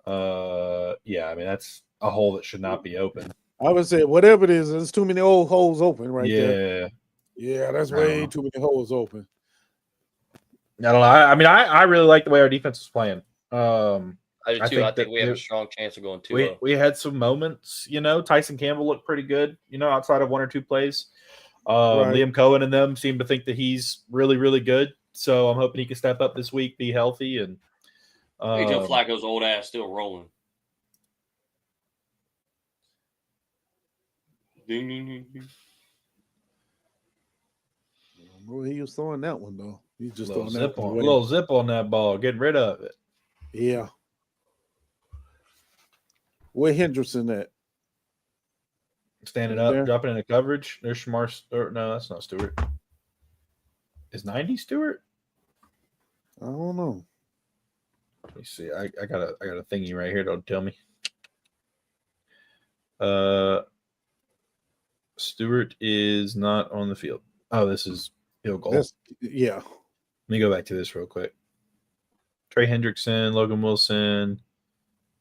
Yeah, I mean that's a hole that should not be open. I would say whatever it is, there's too many old holes open right there. Yeah, that's way too many holes open. I don't know. I mean, I really like the way our defense is playing. I do too. I think we have a strong chance of going 2-0. We had some moments, Tyson Campbell looked pretty good, outside of one or two plays. Liam Cohen and them seem to think that he's really, really good. So I'm hoping he can step up this week, be healthy, and Joe Flacco's old ass still rolling. Ding, ding, ding, ding. Well, he was throwing that one though. He's just throwing that one. A little zip on that ball, getting rid of it. Yeah. Where Hendrickson at? Standing up, dropping into coverage. There's Schmar. No, that's not Stewart. Is 90 Stewart? I don't know. Let me see. I got a thingy right here. Don't tell me. Stewart is not on the field. Oh, this is field goal. Yeah. Let me go back to this real quick. Trey Hendrickson, Logan Wilson.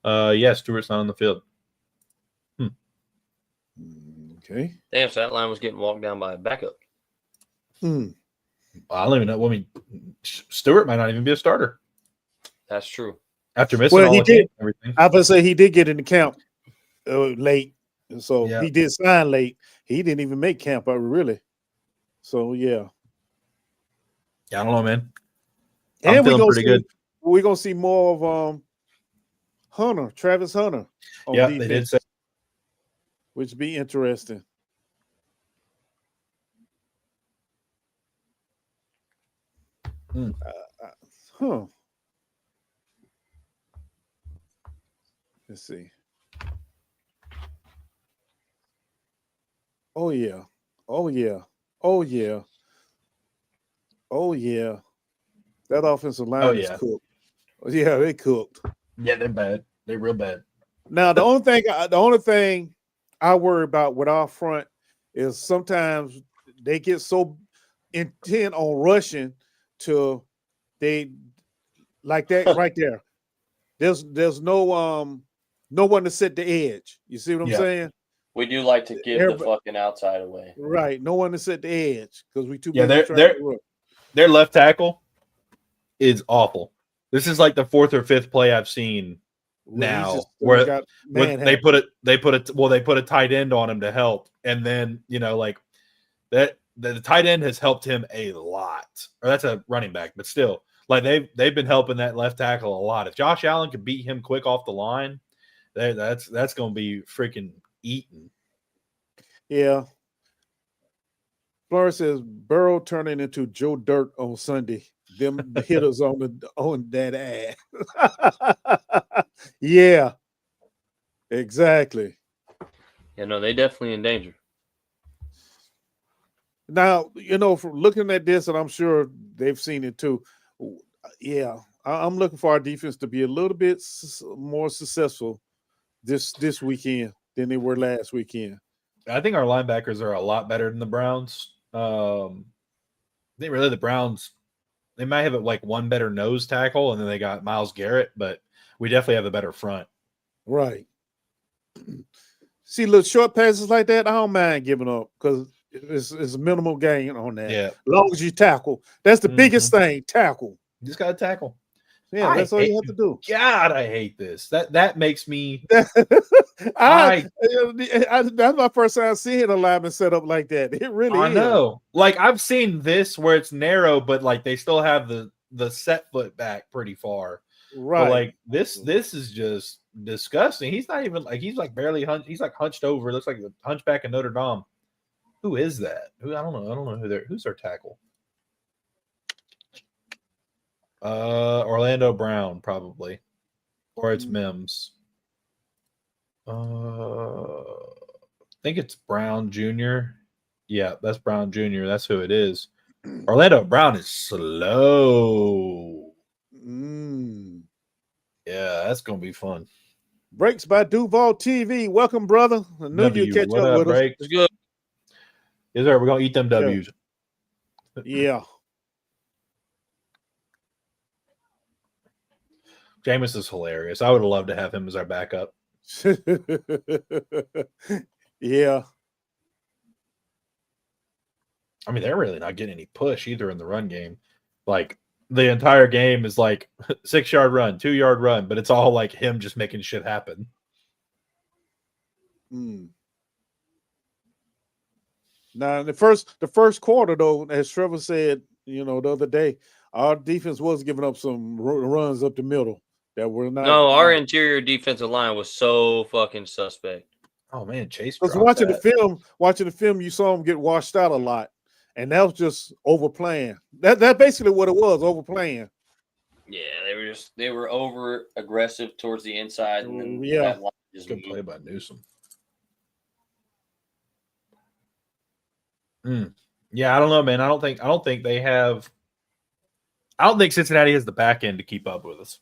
Yeah, Stewart's not on the field. Okay. Damn, so that line was getting walked down by a backup. I don't even know. I mean, Stewart might not even be a starter. That's true. After missing all the everything. I was going to say he did get in the camp late. So he did sign late. He didn't even make camp, really. So, yeah. Yeah, I don't know, man. I'm feeling pretty good. We're going to see more of Hunter, Travis Hunter. Yeah, they did say. Which would be interesting. Let's see. Oh yeah. That offensive line is cooked. Yeah, they cooked. Yeah, they're bad. They're real bad. Now the only thing I worry about with our front is sometimes they get so intent on rushing to they like that right there. There's no one to set the edge. You see what I'm saying? We do like to give the fucking outside away. Right. No one to set the edge because we too busy their left tackle is awful. This is like the fourth or fifth play I've seen now where they put a tight end on him to help, and then like that the tight end has helped him a lot. Or that's a running back, but still, like they've been helping that left tackle a lot. If Josh Allen could beat him quick off the line, that's going to be freaking eaten. Yeah. Flores says Burrow turning into Joe Dirt on Sunday. Them hitters on that ass. Yeah. Exactly. Yeah, no, they definitely in danger. Now, from looking at this, and I'm sure they've seen it too. Yeah, I'm looking for our defense to be a little bit more successful this weekend than they were last weekend. I think our linebackers are a lot better than the Browns. I think really the Browns, they might have like one better nose tackle, and then they got Myles Garrett, but we definitely have a better front. Right. See, little short passes like that, I don't mind giving up because it's a minimal gain on that. Yeah. As long as you tackle. That's the biggest thing, tackle. Just got to tackle. Yeah, that's all you have to do. God, I hate this. That makes me. That's my first time seeing a lineman set up like that. It really I is. know. Like I've seen this where it's narrow, but like they still have the set foot back pretty far. Right. But like this is just disgusting. He's not even like he's like barely hunched. He's like hunched over. Looks like the hunchback in Notre Dame. Who is that? Who I don't know who's their tackle. Orlando Brown probably, or it's Mims. I think it's Brown Jr. Yeah, that's Brown Jr. That's who it is. Orlando Brown is slow. Yeah, that's gonna be fun. Breaks by Duval TV. Welcome, brother. I knew you'd catch up with us. It's good. Yes, sir. We're gonna eat them W's. Yeah. Jameis is hilarious. I would have loved to have him as our backup. Yeah. I mean, they're really not getting any push either in the run game. Like the entire game is like 6-yard run, 2-yard run, but it's all like him just making shit happen. Now, the first quarter, though, as Trevor said, the other day, our defense was giving up some runs up the middle that were not. No, our interior defensive line was so fucking suspect. Oh man, Chase. Because watching the film, you saw him get washed out a lot, and that was just overplaying. That's basically what it was, overplaying. Yeah, they were over aggressive towards the inside, and then that line just good play by Newsom. Yeah, I don't know, man. I don't think they have. I don't think Cincinnati has the back end to keep up with us.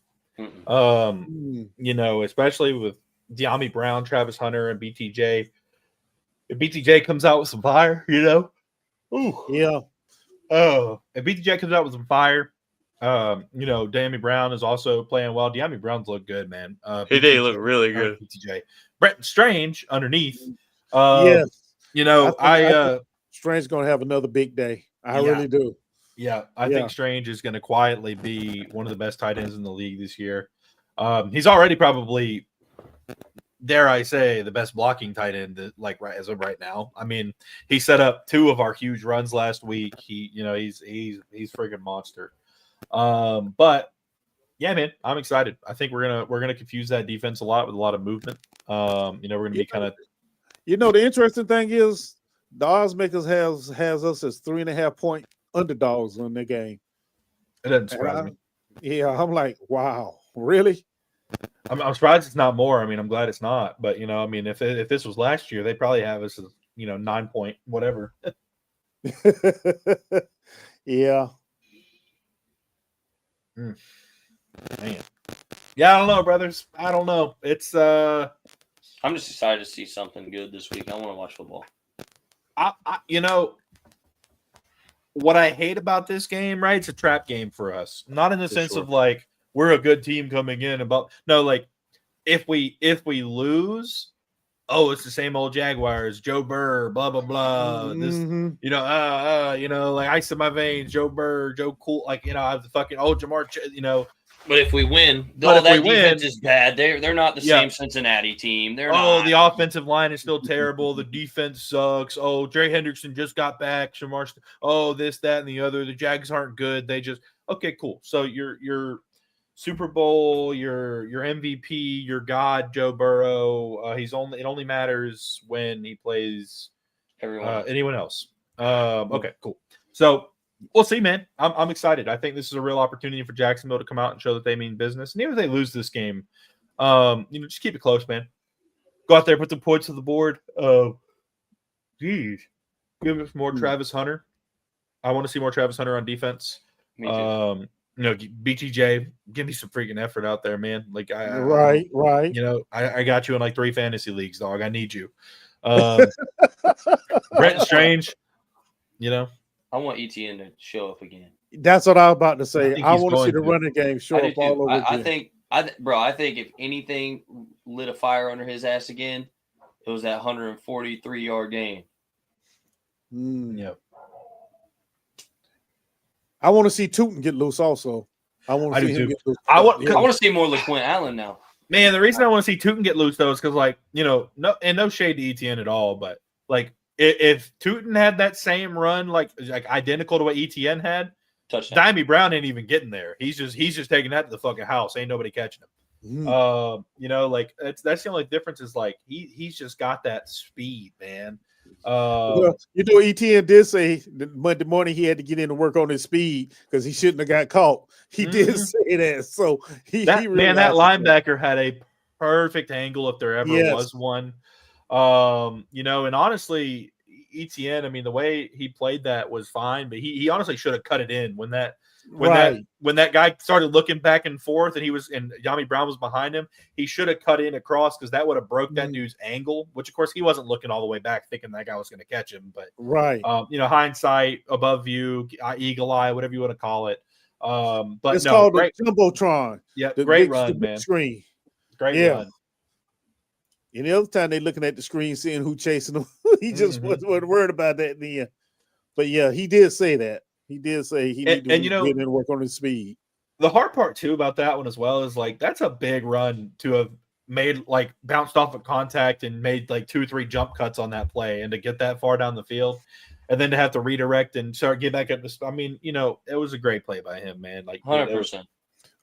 Especially with De'Ami Brown, Travis Hunter, and BTJ. If BTJ comes out with some fire, Ooh. Yeah. If BTJ comes out with some fire, De'Ami Brown is also playing well. De'Ami Brown's look good, man. He did look really good. BTJ. Brenton Strange underneath. Yes. I Strange's going to have another big day. I really do. Yeah, I think Strange is going to quietly be one of the best tight ends in the league this year. He's already probably, dare I say, the best blocking tight end as of right now. I mean, he set up 2 of our huge runs last week. He's freaking monster. But yeah, man, I'm excited. I think we're gonna confuse that defense a lot with a lot of movement. We're gonna be kind of. The interesting thing is the odds makers has us as 3.5-point underdogs on the game. It doesn't surprise me. Yeah, I'm like, wow, really? I'm surprised it's not more. I mean, I'm glad it's not. But if this was last year, they'd probably have us as 9-point whatever. Yeah. Man. Yeah, I don't know, brothers. I don't know. It's I'm just excited to see something good this week. I want to watch football. What I hate about this game, right? It's a trap game for us. Not in the sense of like we're a good team coming in like if we lose, it's the same old Jaguars, Joe Burr, blah blah blah. This like ice in my veins, Joe Burr, Joe Cool, I have the fucking Jamar, But if we win, defense is bad. They're not the same Cincinnati team. They're not. The offensive line is still terrible. The defense sucks. Oh, Trey Hendrickson just got back. Shamar, this, that, and the other. The Jags aren't good. They just cool. So your Super Bowl, your MVP, your god, Joe Burrow. It only matters when he plays anyone else. Okay, cool. So. We'll see, man. I'm excited. I think this is a real opportunity for Jacksonville to come out and show that they mean business. And even if they lose this game, just keep it close, man. Go out there, put some points on the board. Give us more Travis Hunter. I want to see more Travis Hunter on defense. Me too. BTJ, give me some freaking effort out there, man. Like right. I got you in like 3 fantasy leagues, dog. I need you. Brenton Strange, I want ETN to show up again. That's what I was about to say. I want to see the running running game show up all over again. I think if anything lit a fire under his ass again, it was that 143-yard game. Yep. I want to see Tootin get loose also. I want I to do see him too. get loose. I want- I want to see more LaQuint Allen now. Man, the reason I want to see Tootin get loose though is because, like, no shade to ETN at all, but like if Tootin had that same run, like identical to what ETN had, Touchdown. Dimey Brown ain't even getting there. He's just taking that to the fucking house. Ain't nobody catching him. Like that's the only difference is like he's just got that speed, man. Well, ETN did say Monday morning he had to get in to work on his speed because he shouldn't have got caught. He did say that. So that linebacker had a perfect angle if there ever was one. And honestly, ETN, I mean, the way he played that was fine, but he honestly should have cut it in when that guy started looking back and forth and Yami Brown was behind him. He should have cut in across because that would have broke that dude's angle, which of course he wasn't looking all the way back thinking that guy was going to catch him. But hindsight, above view, eagle eye, whatever you want to call it. But it's called the Jumbotron. Yeah, great run, man. Screen. Great run. And the other time they're looking at the screen, seeing who chasing him. He just wasn't worried about that in the end. But yeah, he did say that. He did say he needed to get in and work on his speed. The hard part too about that one as well is like that's a big run to have made, like bounced off of contact and made like 2-3 jump cuts on that play, and to get that far down the field and then to have to redirect and start get back up. I mean, it was a great play by him, man. Like 100%.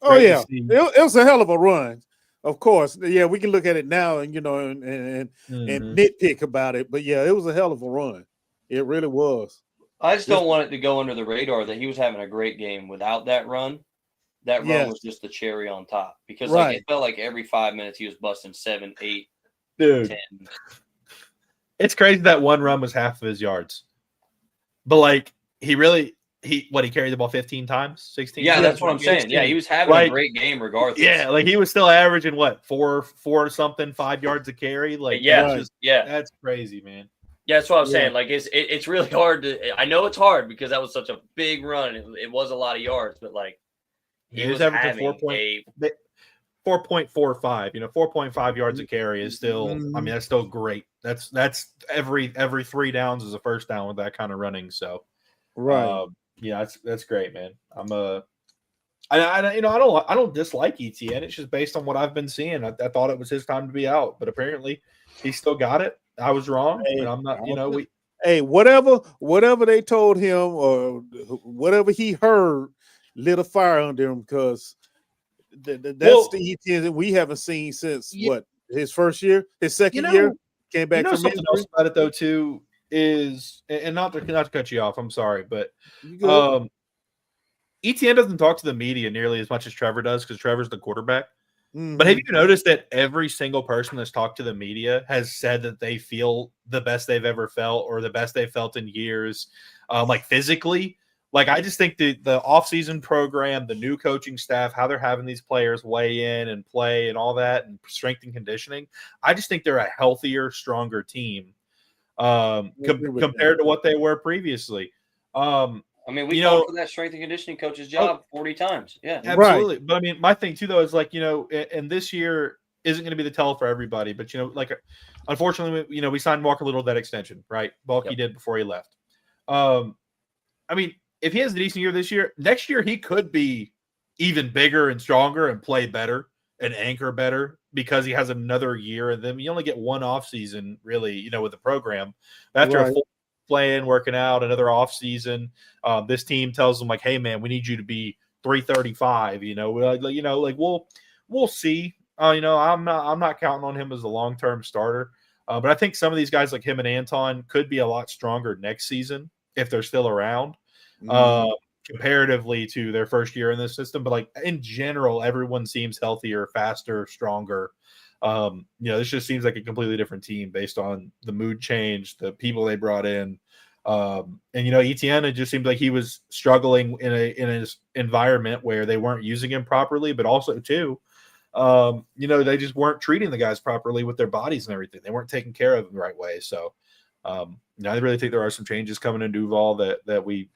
Oh yeah, it was a hell of a run. Of course, yeah, we can look at it now and and nitpick about it, but yeah, it was a hell of a run. It really was. I just don't want it to go under the radar that he was having a great game without that run. That run was just the cherry on top because it felt like every 5 minutes he was busting 7, 8, dude. 10. It's crazy that one run was half of his yards, but like he carried the ball 15 times, 16. Yeah, that's what I'm saying. Yeah, he was having a great game regardless. Yeah, like he was still averaging 4 something 5 yards a carry. Like that's crazy, man. Yeah, that's what I'm saying. Like it's really hard to. I know it's hard because that was such a big run. It was a lot of yards, but like he was averaging 4.45. 4.5 yards a carry is still. I mean, that's still great. That's every 3 downs is a first down with that kind of running. So that's great, man. I don't dislike ETN. It's just based on what I've been seeing. I thought it was his time to be out, but apparently he still got it. I was wrong, and I'm not. Whatever they told him or whatever he heard lit a fire under him because that's the ETN that we haven't seen since his first year, his second year came back from something else about it though too is, and not to cut you off. I'm sorry, but ETN doesn't talk to the media nearly as much as Trevor does because Trevor's the quarterback. But have you noticed that every single person that's talked to the media has said that they feel the best they've ever felt or the best they've felt in years, like physically? Like, I just think the offseason program, the new coaching staff, how they're having these players weigh in and play and all that, and strength and conditioning, I just think they're a healthier, stronger team compared to what they were previously. I mean, we fought for that strength and conditioning coach's job 40 times. Yeah, absolutely. Right. But I mean, my thing too, though, is like, and this year isn't going to be the tell for everybody. But, like, unfortunately, we signed Walker Little that extension, right? Bulky did before he left. I mean, if he has a decent year this year, next year he could be even bigger and stronger and play better and anchor better because he has another year. And then you only get one off season, really, with the program after a full playing, working out, another off season. This team tells them like, "Hey, man, we need you to be 335." We'll see. I'm not counting on him as a long-term starter, but I think some of these guys like him and Anton could be a lot stronger next season if they're still around, comparatively to their first year in this system. But like in general, everyone seems healthier, faster, stronger. This just seems like a completely different team based on the mood change, the people they brought in. ETN, it just seemed like he was struggling in his environment where they weren't using him properly, but also too, they just weren't treating the guys properly with their bodies and everything. They weren't taking care of them the right way. So, I really think there are some changes coming in Duval that the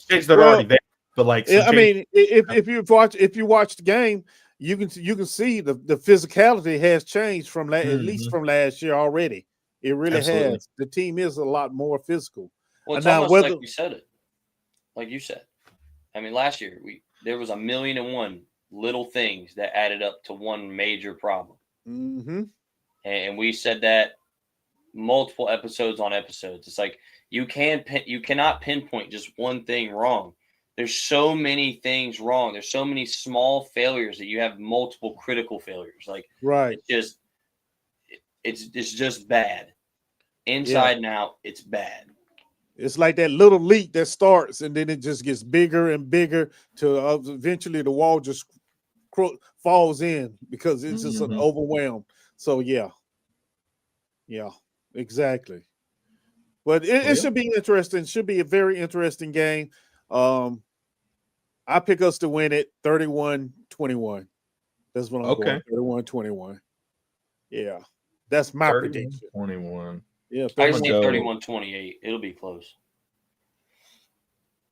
changes that are already there. But like, I mean, if you watch the game, you can see the physicality has changed from at least from last year already. It really has. The team is a lot more physical. Well, it's almost like we said it, like you said. I mean, last year there was 1,000,001 little things that added up to one major problem. Mm-hmm. And we said that multiple episodes on episodes. It's like you cannot pinpoint just one thing wrong. There's so many things wrong. There's so many small failures that you have multiple critical failures. Like Right. it's just bad. Inside and out, it's bad. It's like that little leak that starts and then it just gets bigger and bigger to eventually the wall just falls in because it's just an overwhelmed. So yeah, exactly. But it should be interesting. Should be a very interesting game. I pick us to win it 31-21. That's what I'm going. 31-21. Yeah, that's my prediction. 21. Yeah, I just need 31-28. It'll be close.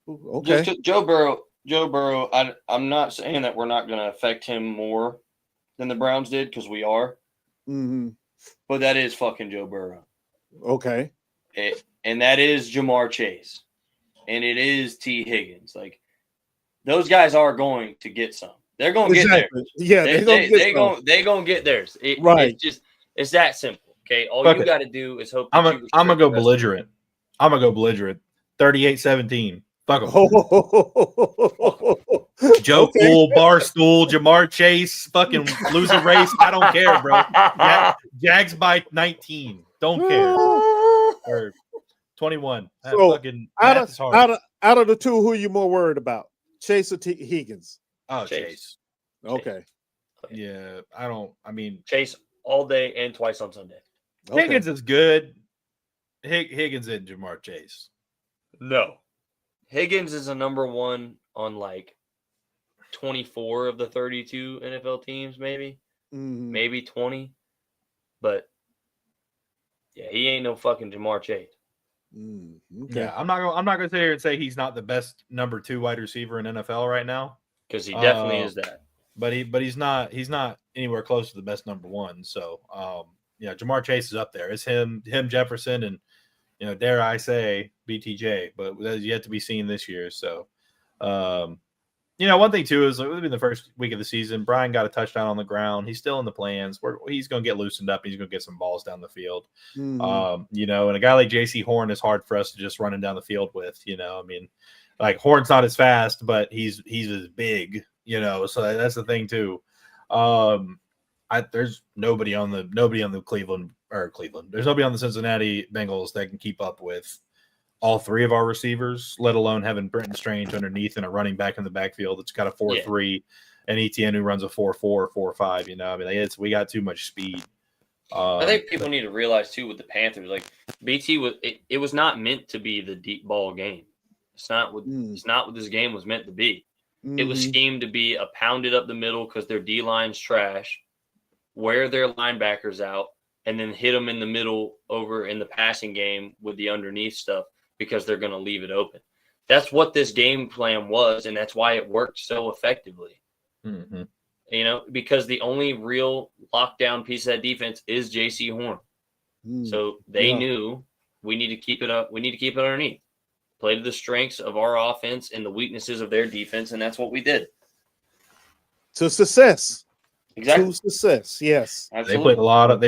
Okay. Just Joe Burrow. I'm not saying that we're not going to affect him more than the Browns did because we are. Mm-hmm. But that is fucking Joe Burrow. Okay. And that is Jamar Chase. And it is T. Higgins. Like, those guys are going to get some. They're going to get theirs. Yeah, they're going to get theirs. Right. It's that simple. Okay. All you got to do is hope. I'm going to go belligerent. 38-17. Fuck them. Joe Cool, Barstool, Jamar Chase, fucking lose a race. I don't care, bro. Jags by 19. Don't care. Or 21. So out of the two, who are you more worried about? Chase or Higgins? Oh, Chase. Okay. Yeah, Chase all day and twice on Sunday. Okay. Higgins is good. Higgins and Jamar Chase. No. Higgins is a number one on like 24 of the 32 NFL teams, maybe. Maybe 20. But yeah, he ain't no fucking Jamar Chase. Okay. Yeah, I'm not gonna sit here and say he's not the best number 2 wide receiver in NFL right now. Because he definitely is that. But he's not anywhere close to the best number 1. So Jamar Chase is up there. It's him Jefferson, and dare I say BTJ, but that's yet to be seen this year. So one thing too is within the first week of the season, Brian got a touchdown on the ground. He's still in the plans. He's going to get loosened up. He's going to get some balls down the field. And a guy like J.C. Horn is hard for us to just run him down the field with. Like Horn's not as fast, but he's as big. So that's the thing too. There's nobody on the Cleveland. There's nobody on the Cincinnati Bengals that can keep up with all 3 of our receivers, let alone having Brenton Strange underneath and a running back in the backfield that's got a 4.3 and Etienne who runs a 4.4, 4.5. We got too much speed. I think people need to realize too with the Panthers, like BT it was not meant to be the deep ball game. It's not what this game was meant to be. It was schemed to be a pounded up the middle because their D line's trash, wear their linebackers out, and then hit them in the middle over in the passing game with the underneath stuff because they're going to leave it open. That's what this game plan was, and that's why it worked so effectively. Because the only real lockdown piece of that defense is J.C. Horn. So they knew we need to keep it up. We need to keep it underneath. Play to the strengths of our offense and the weaknesses of their defense, and that's what we did. To success. Exactly. To success, yes. Absolutely. They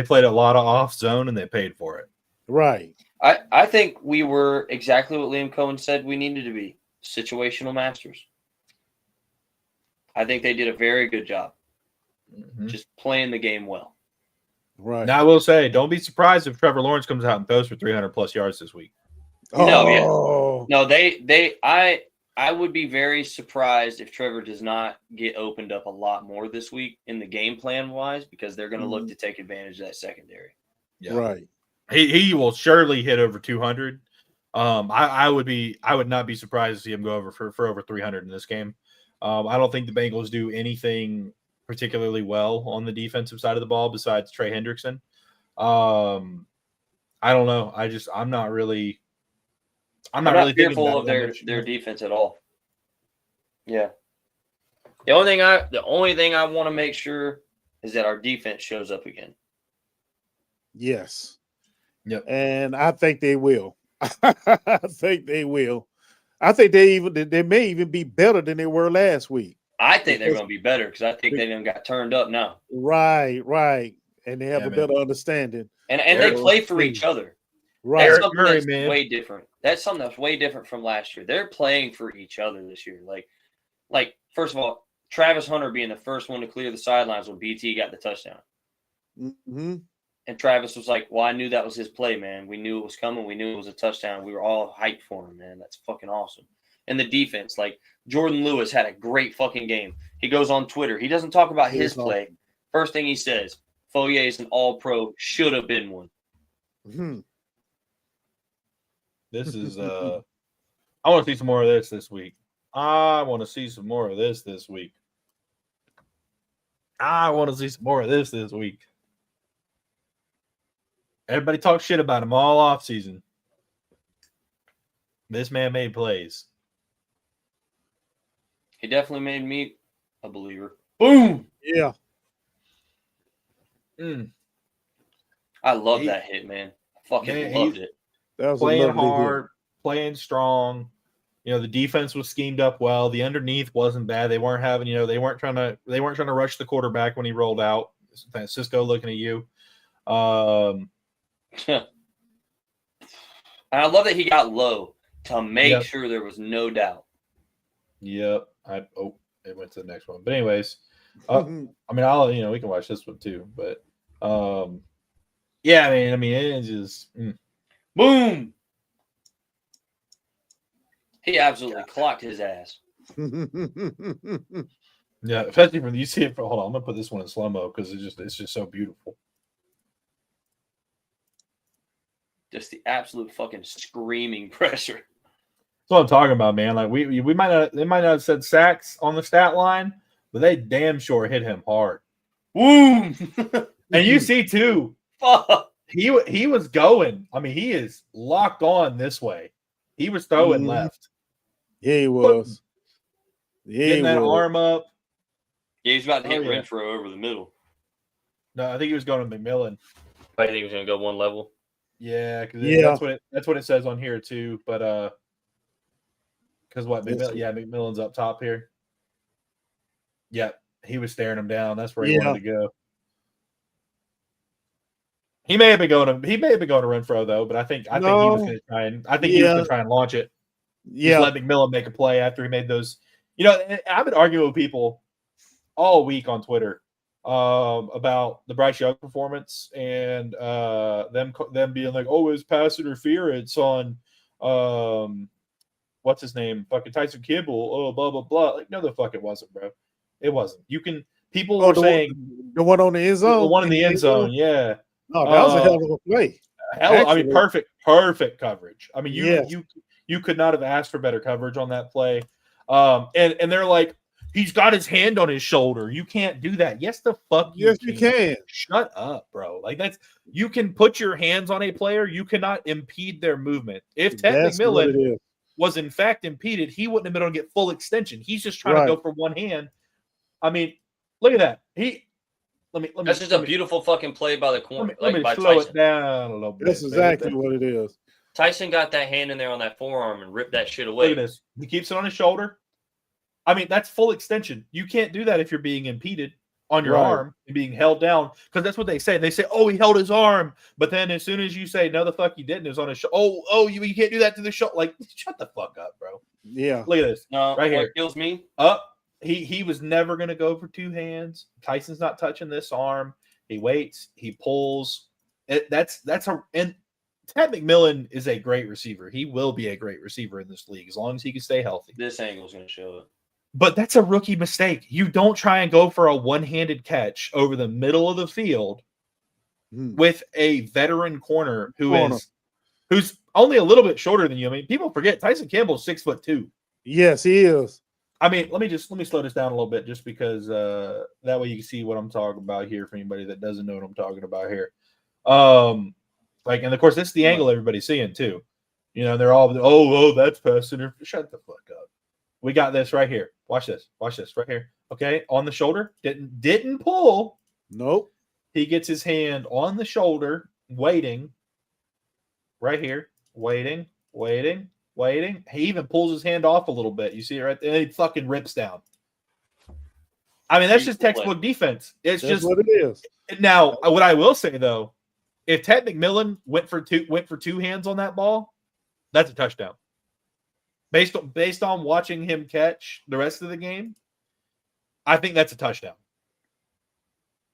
played a lot of off zone, and they paid for it. Right. I think we were exactly what Liam Cohen said we needed to be, situational masters. I think they did a very good job just playing the game well. Right. Now, I will say, don't be surprised if Trevor Lawrence comes out and throws for 300-plus yards this week. No, I would be very surprised if Trevor does not get opened up a lot more this week in the game plan wise, because they're going to look to take advantage of that secondary. Yeah. Right. He will surely hit over 200. I would not be surprised to see him go over for over 300 in this game. I don't think the Bengals do anything particularly well on the defensive side of the ball besides Trey Hendrickson. I don't know. I'm not really fearful of their defense at all. Yeah. The only thing I want to make sure is that our defense shows up again. Yes. Yep. And I think they will. I I think they may even be better than they were last week. I think they're going to be better because I think they done got turned up now. Right. And they have a better understanding. And they play for each other. Right. That's something that's way different. That's something that's way different from last year. They're playing for each other this year. Like first of all, Travis Hunter being the first one to clear the sidelines when BT got the touchdown. Mm-hmm. And Travis was like, well, I knew that was his play, man. We knew it was coming. We knew it was a touchdown. We were all hyped for him, man. That's fucking awesome. And the defense, like Jordan Lewis had a great fucking game. He goes on Twitter. He doesn't talk about his play. First thing he says, Fourier is an all-pro, should have been one. Mm-hmm. This is I want to see some more of this week. I want to see some more of this week. I want to see some more of this week. Everybody talks shit about him all off season. This man made plays. He definitely made me a believer. Boom. Yeah. I love that hit, man. I fucking loved it. That was playing hard, playing strong. You know, the defense was schemed up well. The underneath wasn't bad. They weren't having, they weren't trying to rush the quarterback when he rolled out. Cisco looking at you. And I love that he got low to make sure there was no doubt. Yep. It went to the next one. But anyways, I mean, we can watch this one too. But yeah, I mean, it's just boom. He absolutely clocked his ass. Yeah, especially when you see it. Hold on, I'm gonna put this one in slow mo because it's just so beautiful. Just the absolute fucking screaming pressure. That's what I'm talking about, man. Like they might not have said sacks on the stat line, but they damn sure hit him hard. Boom. And you see too, fuck. He was going. I mean, he is locked on this way. He was throwing left. Yeah, he was. Getting that arm up. Yeah, he was about to hit Renfro over the middle. No, I think he was going to McMillan. I think he was going to go one level. Yeah, because that's what it says on here too. But because McMillan's up top here. Yeah, he was staring him down. That's where he wanted to go. He may have been going to Renfro though, but I think he was going to try and he was going to try and launch it. Yeah, just let McMillan make a play after he made those. I've been arguing with people all week on Twitter about the Bryce Young performance and them being like, oh, it's pass interference on what's his name, fucking Tyson Campbell. Oh, blah blah blah. Like, no, the fuck it wasn't, bro. It wasn't. People were saying the one on the end zone, the one in the end zone, yeah. Oh, that was a hell of a play. Perfect coverage. I mean, you could not have asked for better coverage on that play. And they're like, he's got his hand on his shoulder. You can't do that. Yes, the fuck you can. Shut up, bro. Like you can put your hands on a player. You cannot impede their movement. If Ted McMillan was in fact impeded, he wouldn't have been able to get full extension. He's just trying to go for one hand. I mean, look at that. That's just a beautiful fucking play by the corner. Let me slow it down a little bit. That's exactly what it is. Tyson got that hand in there on that forearm and ripped that shit away. Look at this. He keeps it on his shoulder. I mean, that's full extension. You can't do that if you're being impeded on your arm and being held down, because that's what they say. They say, oh, he held his arm. But then as soon as you say, no, the fuck he didn't, it was on his shoulder. Oh, you can't do that to the shoulder. Like, shut the fuck up, bro. Yeah. Look at this. No, right here. What kills me? He was never going to go for two hands. Tyson's not touching this arm. He waits. He pulls. And Ted McMillan is a great receiver. He will be a great receiver in this league as long as he can stay healthy. This angle's going to show it. But that's a rookie mistake. You don't try and go for a one-handed catch over the middle of the field with a veteran corner who's only a little bit shorter than you. I mean, people forget Tyson Campbell's 6'2". Yes, he is. I mean, let me slow this down a little bit just because that way you can see what I'm talking about here for anybody that doesn't know what I'm talking about here. And of course, this is the angle everybody's seeing too. They're all, oh, that's pass interference. Shut the fuck up. We got this right here. Watch this right here. Okay, on the shoulder. Didn't pull. Nope. He gets his hand on the shoulder, waiting. Right here, waiting. waiting. He even pulls his hand off a little bit. You see it right there? He fucking rips down. I mean, that's just textbook defense. It's That's just what it is. Now, what I will say though, if Ted McMillan went for two hands on that ball, that's a touchdown. Based on watching him catch the rest of the game, I think that's a touchdown.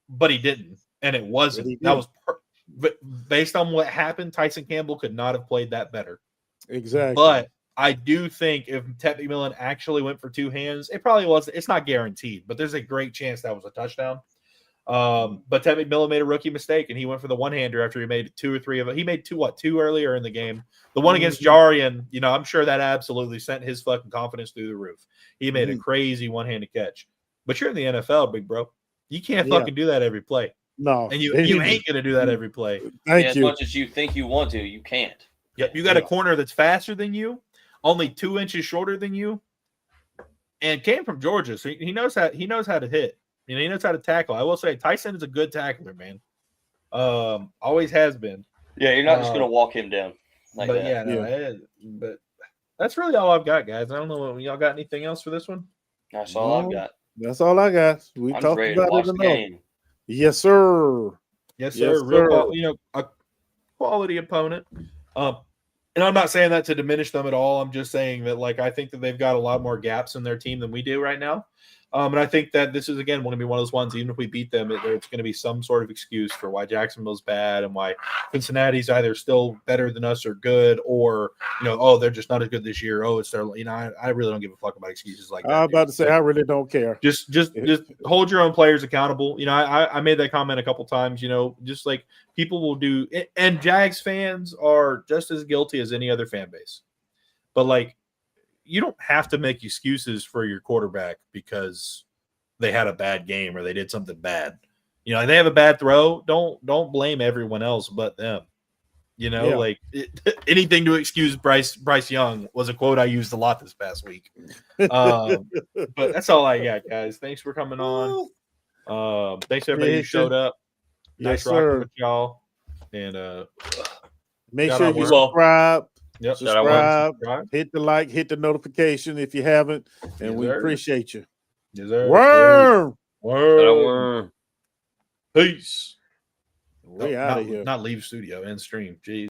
But he didn't, and it wasn't. That was but based on what happened, Tyson Campbell could not have played that better. Exactly. But I do think if Ted McMillan actually went for two hands, it probably was. It's not guaranteed, but there's a great chance that was a touchdown. But Ted McMillan made a rookie mistake, and he went for the one-hander after he made two or three of it. He made two earlier in the game. The one against Jarian, I'm sure that absolutely sent his fucking confidence through the roof. He made a crazy one-handed catch. But you're in the NFL, big bro. You can't fucking do that every play. No. And you ain't going to do that every play. Thank As you. much as you think you want to, you can't. Yep, you got a corner that's faster than you, only 2 inches shorter than you, and came from Georgia, so he knows how to hit. He knows how to tackle. I will say Tyson is a good tackler, man. Always has been. Yeah, you're not just going to walk him down like but that. but that's really all I've got, guys. I don't know. Y'all got anything else for this one? That's all I've got. That's all I got. We I'm talked ready to about watch it the enough. game. Yes, sir. Yes, Yes, sir. Real, sir. a quality opponent. And I'm not saying that to diminish them at all. I'm just saying that, I think that they've got a lot more gaps in their team than we do right now. And I think that this is, again, going to be one of those ones, even if we beat them, it's going to be some sort of excuse for why Jacksonville's bad and why Cincinnati's either still better than us or good, or, they're just not as good this year. Oh, it's their, I really don't give a fuck about excuses like that. I was about to say, I really don't care. Just hold your own players accountable. I made that comment a couple times, just like people will do. And Jags fans are just as guilty as any other fan base. But, you don't have to make excuses for your quarterback because they had a bad game or they did something bad. They have a bad throw. Don't blame everyone else but them. Anything to excuse Bryce Young was a quote I used a lot this past week. But that's all I got, guys. Thanks for coming on. Thanks to everybody who showed up. Nice rocking with y'all. And make sure you subscribe. Yep. Subscribe, hit the like, hit the notification if you haven't, and we appreciate you. Yes, sir. Worm. Worm. Peace. We out of here. Not leave studio, end stream. Jeez.